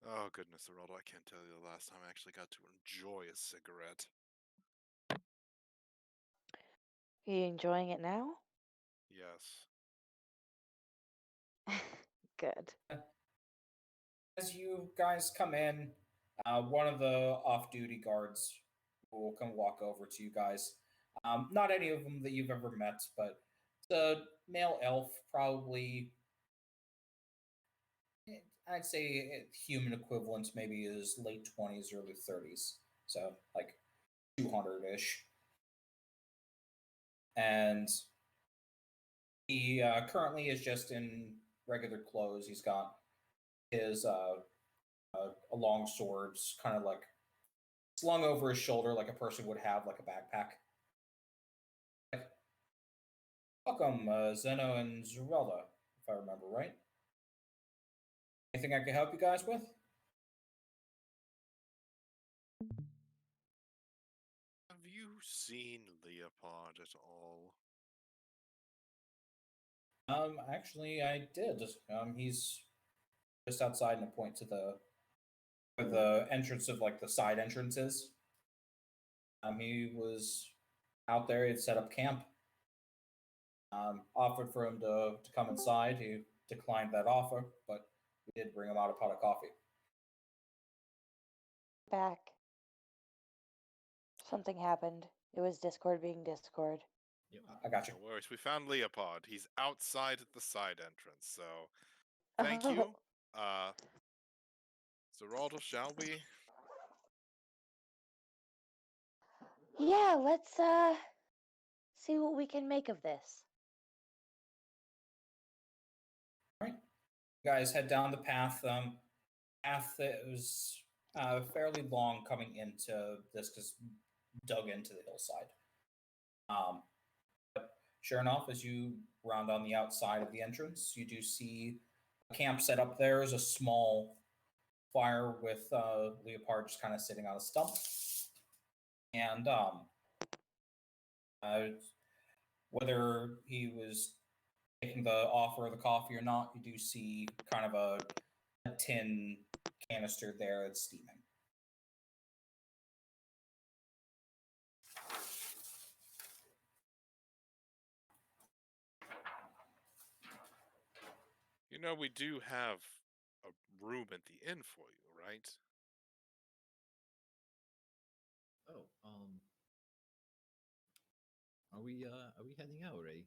Oh goodness, Geraldo, I can't tell you the last time I actually got to enjoy a cigarette. You enjoying it now? Yes. Good. As you guys come in, one of the off-duty guards will come walk over to you guys. Not any of them that you've ever met, but it's a male elf, probably. I'd say human equivalent maybe is late 20s, early 30s. So like 200-ish. And he currently is just in regular clothes. He's got his a long sword, kind of like slung over his shoulder, like a person would have, like a backpack. Welcome, Zeno and Zerelda, if I remember right. Anything I can help you guys with? Have you seen Leopold at all? Actually, I did. He's just outside and I point to the entrance of like the side entrances. He was out there. He'd set up camp. Offered for him to come inside. He declined that offer, but we did bring him out a pot of coffee. Back. Something happened. It was Discord being Discord. Yep. I got you. No worries. We found Leopold. He's outside at the side entrance. So, thank you. Geraldo, shall we? Yeah, let's see what we can make of this. All right, you guys head down the path. Path that was fairly long coming into this because dug into the hillside. But sure enough, as you round on the outside of the entrance, you do see a camp set up there. Is a small fire with Leopard just kind of sitting on a stump, and whether he was taking the offer of the coffee or not, you do see kind of a tin canister there that's steaming. You know, we do have a room at the inn for you, right? Oh, are we heading out already?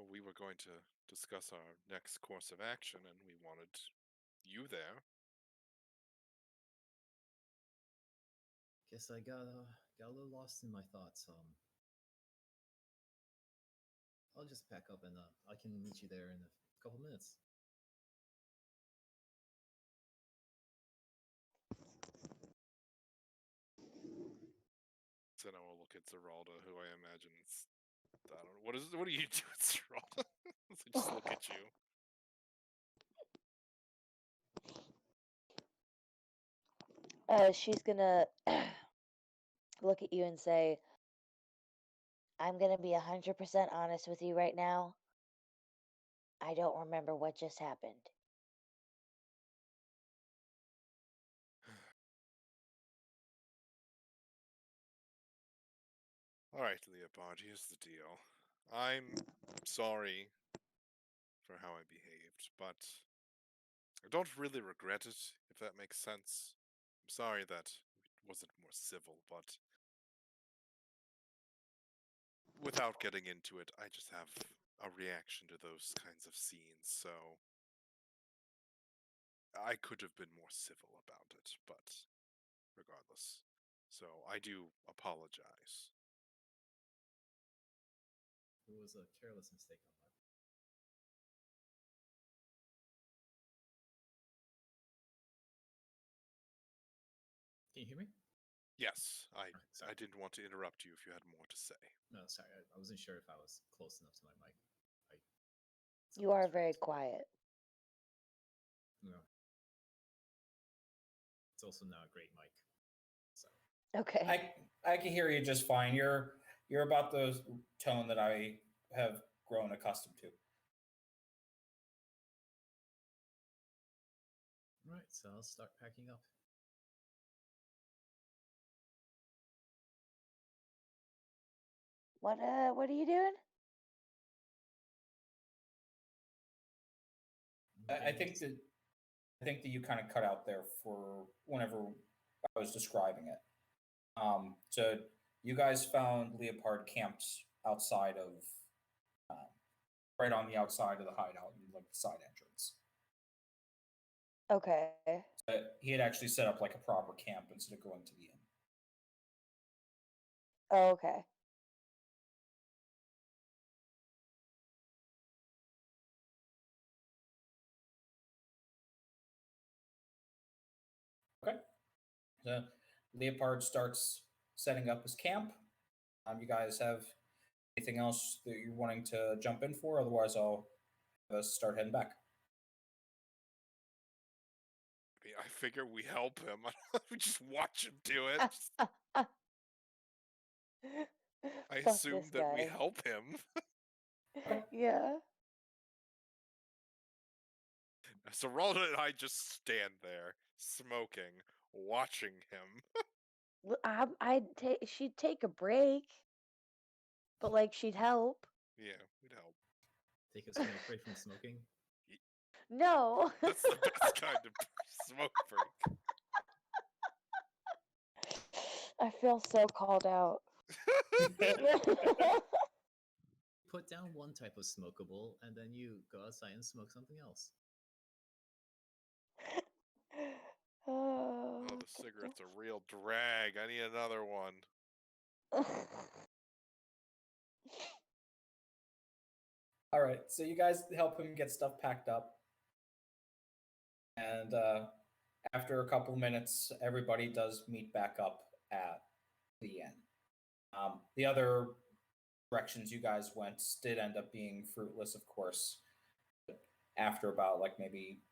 we were going to discuss our next course of action, and we wanted you there. Guess I got a little lost in my thoughts. I'll just pack up and I can meet you there in a couple minutes. Then I will look at Zeralda, who I imagine I don't know. What do you do with Zeralda? So just look at you. She's gonna look at you and say, I'm gonna be 100% honest with you right now. I don't remember what just happened. All right, Leopard, here's the deal. I'm sorry for how I behaved, but I don't really regret it, if that makes sense. I'm sorry that it wasn't more civil, but without getting into it, I just have a reaction to those kinds of scenes, so I could have been more civil about it, but regardless. So I do apologize. It was a careless mistake on my part. Can you hear me? Yes, I Sorry. didn't want to interrupt you if you had more to say. No, sorry. I wasn't sure if I was close enough to my mic. You are sometimes very forget. quiet. No. It's also not a great mic. So Okay. I can hear you just fine. You're about the tone that I have grown accustomed to. right, so I'll start packing up. What are you doing? I think that you kind of cut out there for whenever I was describing it. So you guys found Leopard camped outside of, right on the outside of the hideout, in like the side entrance. Okay. He had actually set up like a proper camp instead of going to the inn. Oh, okay. Okay. So Leopard starts setting up his camp. You guys have anything else that you're wanting to jump in for? Otherwise, I'll have us start heading back. I mean, I figure we help him. We just watch him do it. I Fuck assume this that we guy. help him. Yeah. So Ralda and I just stand there, smoking, watching him. She'd take a break, but like she'd help. Yeah, we'd help. Take a smoke break from smoking. No. That's the best kind of smoke break. I feel so called out. Put down one type of smokable, and then you go outside and smoke something else. Oh, the cigarette's a real drag. I need another one. All right, so you guys help him get stuff packed up, and after a couple minutes, everybody does meet back up at the inn. The other directions you guys went did end up being fruitless, of course. But after about like maybe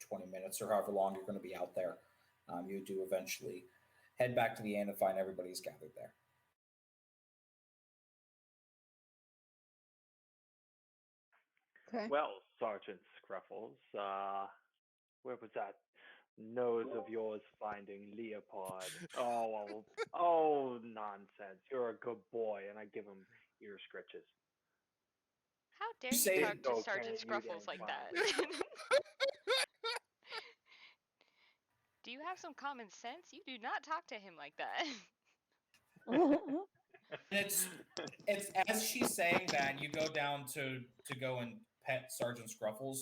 20 minutes or however long you're going to be out there, you do eventually head back to the inn and find everybody's gathered there. Okay. Well, Sergeant Scruffles, where was that nose of yours finding Leopard? Oh, nonsense. You're a good boy, and I give him ear scritches. How dare You you say talk it's to okay, Sergeant you Scruffles didn't like find that? Leopard. Do you have some common sense? You do not talk to him like that. It's as she's saying that, you go down to go and pet Sergeant Scruffles.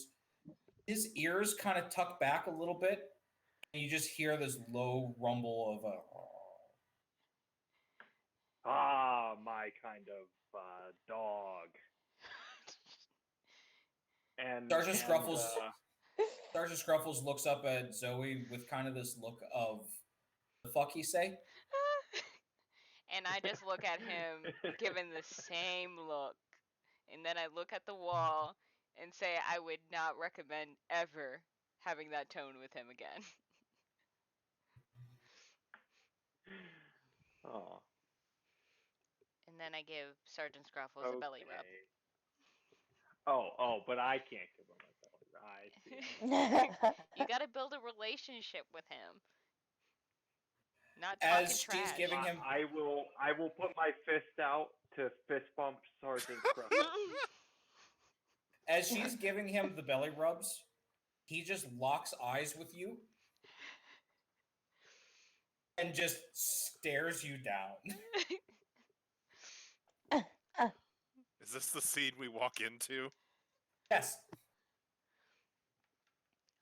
His ears kind of tuck back a little bit, and you just hear this low rumble of a. Ah, my kind of dog. And Sergeant and Scruffles. Sergeant Scruffles looks up at Zoe with kind of this look of, the fuck he say? And I just look at him, given the same look. And then I look at the wall and say I would not recommend ever having that tone with him again. Oh, And then I give Sergeant Scruffles a belly rub. Oh, but I can't give him a belly rub. I see. You gotta build a relationship with him. Not As talking she's trash. giving him, I will put my fist out to fist bump Sergeant Scruffles. as she's giving him the belly rubs, he just locks eyes with you and just stares you down. Is this the scene we walk into? Yes.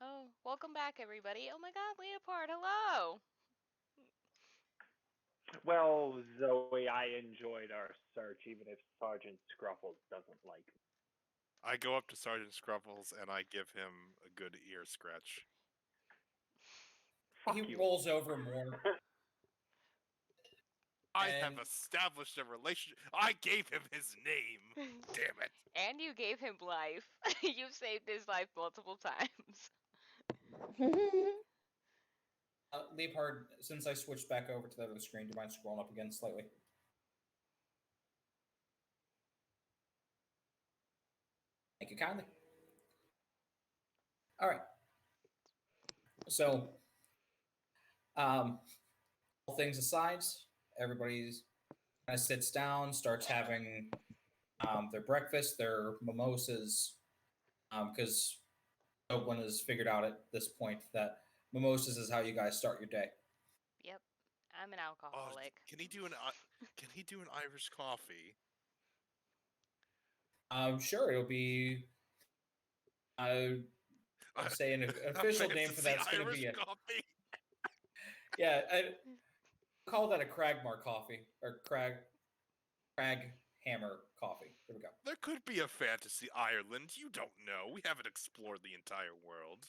Oh, welcome back, everybody. Oh my god, Leopard, hello! Well, Zoe, I enjoyed our search, even if Sergeant Scruffles doesn't like me. I go up to Sergeant Scruffles and I give him a good ear scratch. Fuck He you. rolls over more. I have And- established a relationship. I gave him his name. Damn it. And you gave him life. You saved his life multiple times. Leopard, since I switched back over to the other screen, do you mind scrolling up again slightly? Thank you kindly. All right. So, all things aside, everybody's kind of sits down, starts having their breakfast, their mimosas, because no one has figured out at this point that mimosas is how you guys start your day. Yep, I'm an Oh, alcoholic. can he do an Irish coffee? Sure, it'll be. I'd say an official name for fancy that's going to Irish be a. coffee. Yeah, I call that a Cragmar coffee or Crag Hammer coffee. There we go. There could be a fantasy Ireland. You don't know. We haven't explored the entire world.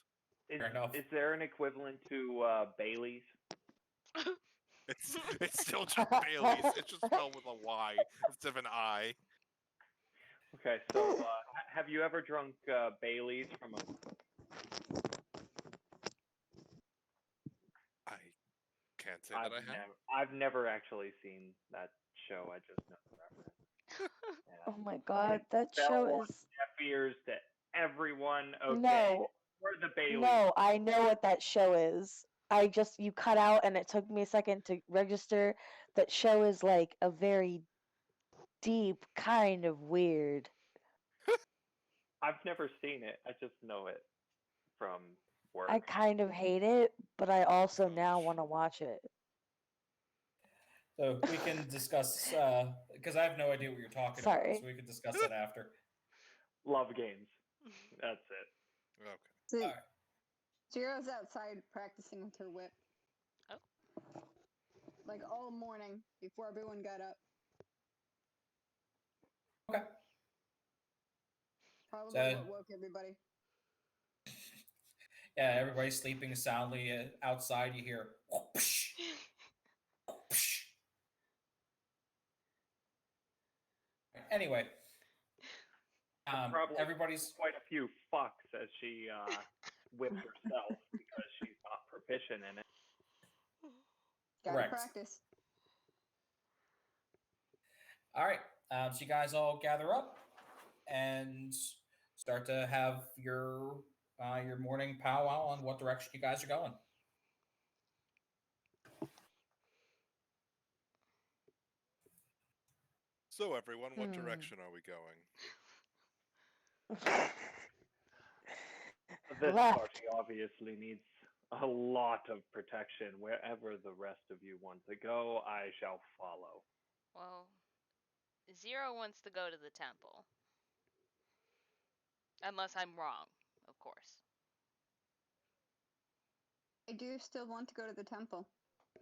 Fair enough. Is there an equivalent to Bailey's? It's still just Bailey's. It's just spelled with a Y instead of an I. Okay, so have you ever drunk Bailey's from a? I can't say that I have. I've never actually seen that show. I just know the reference. Oh my god, that Fell show on is. deaf ears to everyone. Okay, No, we're the Bailey's. no, I know what that show is. You cut out and it took me a second to register. That show is like a very deep, kind of weird. I've never seen it. I just know it from work. I kind of hate it, but I also now want to watch it. So we can discuss because I have no idea what you're talking Sorry. about. So we can discuss that after. Love games. That's it. Okay. So, All right. Jiro's outside practicing with her whip. Oh. Like all morning before everyone got up. Okay. Probably So- what woke everybody. Yeah, everybody's sleeping soundly outside. You hear. Whoosh, whoosh. Anyway, Probably everybody's quite a few fucks as she whips herself because she's not proficient in it. Gotta Correct. practice. all right. So you guys all gather up and start to have your morning powwow on what direction you guys are going. So everyone, what direction are we going? This Left. party obviously needs a lot of protection. Wherever the rest of you want to go, I shall follow. Well, Zero wants to go to the temple. Unless I'm wrong, of course. I do still want to go to the temple. I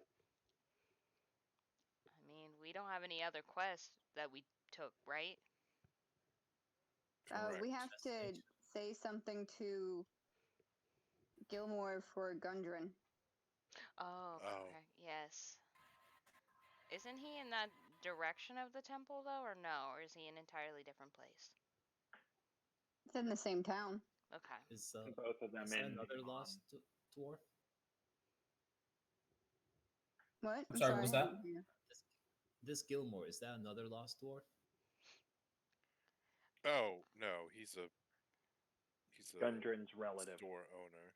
mean, we don't have any other quests that we took, right? Correct. We have to say something to Gilmore for Gundren. Oh, Oh. correct. Yes. Isn't he in that direction of the temple, though, or no? Or is he in an entirely different place? It's in the same town. Okay. Is Both of them is that in another Yvonne. lost dwarf? What? I'm sorry, what was I that? didn't hear. This Gilmore, is that another lost dwarf? Oh no, he's a Gundren's relative. store owner.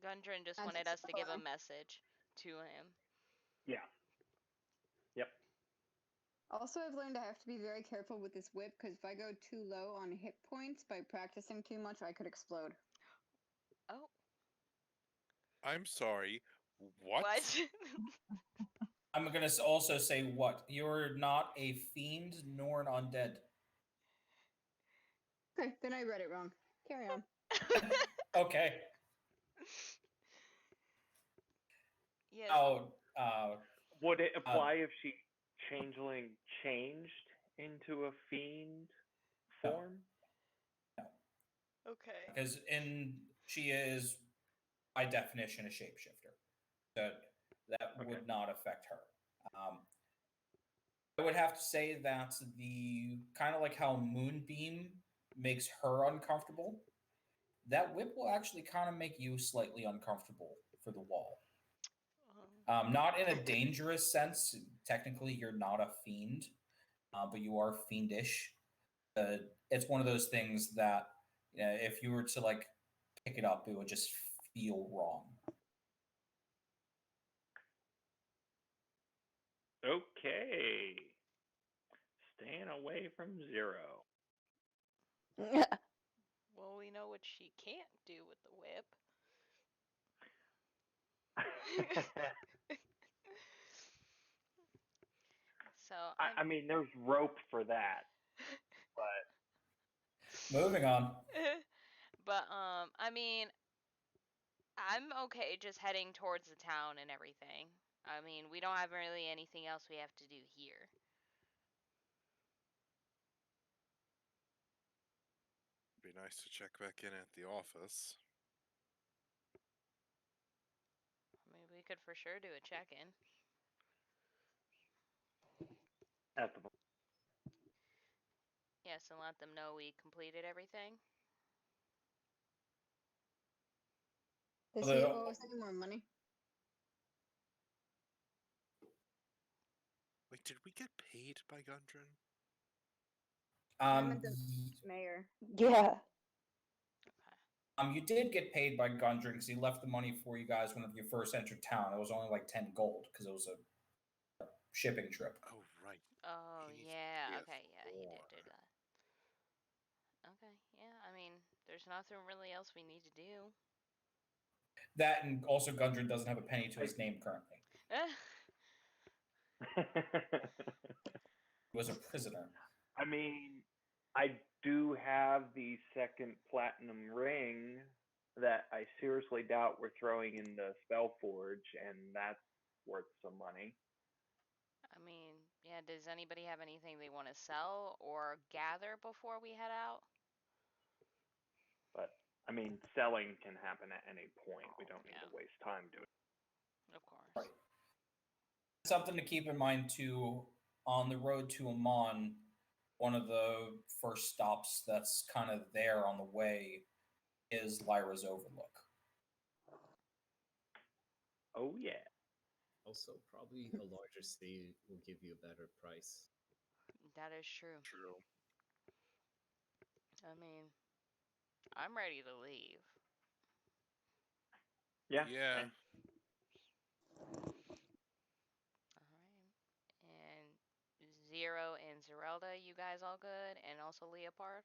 Yeah. Gundren just And wanted us to give a Sarah. message to him. Yeah. Yep. Also, I've learned I have to be very careful with this whip because if I go too low on hit points by practicing too much, I could explode. Oh. I'm sorry. What? I'm going to also say what? You're not a fiend nor an undead. Okay, then I read it wrong. Carry on. Okay. Yes. Now, Would it apply if she changeling changed into a fiend No. form? Okay. because she is by definition a shapeshifter. That Okay. would not affect her. I would have to say that the kind of like how Moonbeam makes her uncomfortable, that whip will actually kind of make you slightly uncomfortable for the wall. Not in a dangerous sense. Technically, you're not a fiend, but you are fiendish. It's one of those things that if you were to like pick it up, it would just feel wrong. Okay. Staying away from Zero. Well, we know what she can't do with the whip. So I mean, there's rope for that, but Moving on. But I mean, I'm okay just heading towards the town and everything. I mean, we don't have really anything else we have to do here. Be nice to check back in at the office. I mean, we could for sure do a check-in. at the Yes, and let them know we completed everything. Does he owe us any more money? Wait, did we get paid by Gundren? I meant the mayor. Yeah. You did get paid by Gundren because he left the money for you guys whenever you first entered town. It was only like 10 gold because it was a shipping trip. Oh right. Oh, He needs yeah. PS4. Okay, yeah, he did do that. Okay, yeah, I mean, there's nothing really else we need to do. That and also Gundren doesn't have a penny to his name currently. He was a prisoner. I mean, I do have the second platinum ring that I seriously doubt we're throwing in the Spellforge, and that's worth some money. I mean, yeah, does anybody have anything they want to sell or gather before we head out? But I mean, selling can happen at any point. We don't need Yeah. to waste time doing it. Of course. Right. Something to keep in mind too, on the road to Amon, one of the first stops that's kind of there on the way is Lyra's Overlook. Oh yeah. Also, probably a larger city will give you a better price. That is true. True. I mean, I'm ready to leave. Yeah. Yeah. same. Alright. And Zero and Zerelda, you guys all good? And also Leopard?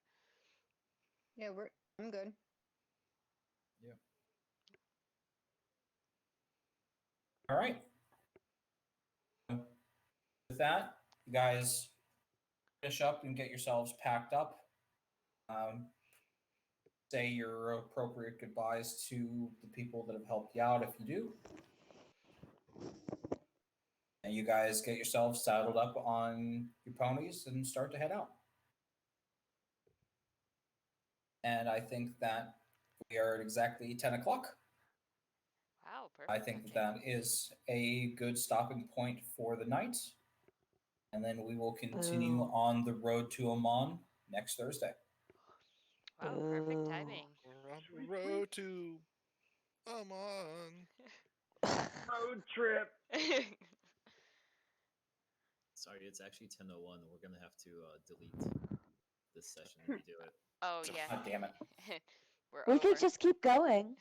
Yeah, I'm good. All right. With that, you guys finish up and get yourselves packed up. Say your appropriate goodbyes to the people that have helped you out if you do. And you guys get yourselves saddled up on your ponies and start to head out. And I think that we are at exactly 10 o'clock. Wow, perfect. I think that is a good stopping point for the night. And then we will continue Boo. on the road to Oman next Thursday. Wow, perfect Ooh. timing. We're on the road to Amon. Road trip. Sorry, it's actually 10:01. We're gonna have to delete this session if you do it. Oh yeah. God damn it. We're We over. could just keep going.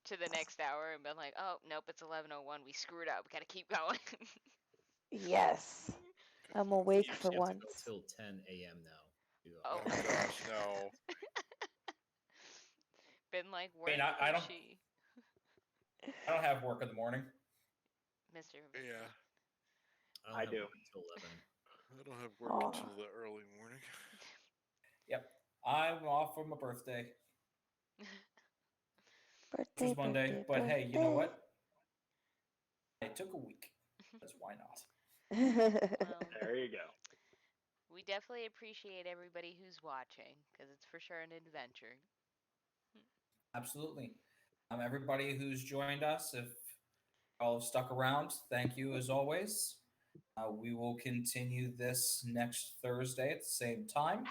To the next hour and been like, oh nope, it's 11:01. We screwed up. We gotta keep going. Yes. I'm awake You for actually have to go once. till 10 a.m. now. to, Oh. Oh gosh, no. Been like, I mean, where I is don't- she? I don't have work in the morning. Mr. Yeah, I don't I have do. work until 11. I don't have work Oh. until the early morning. Yep. I'm off for my birthday, which Birthday, was Monday. birthday, But hey, you know birthday. what? I took a week. Because why not? Well, There you go. we definitely appreciate everybody who's watching because it's for sure an adventure. Absolutely. Everybody who's joined us, if y'all have stuck around, thank you as always. We will continue this next Thursday at the same time.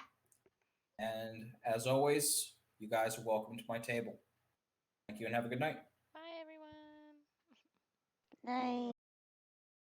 And as always, you guys are welcome to my table. Thank you and have a good night. Bye, everyone. Night.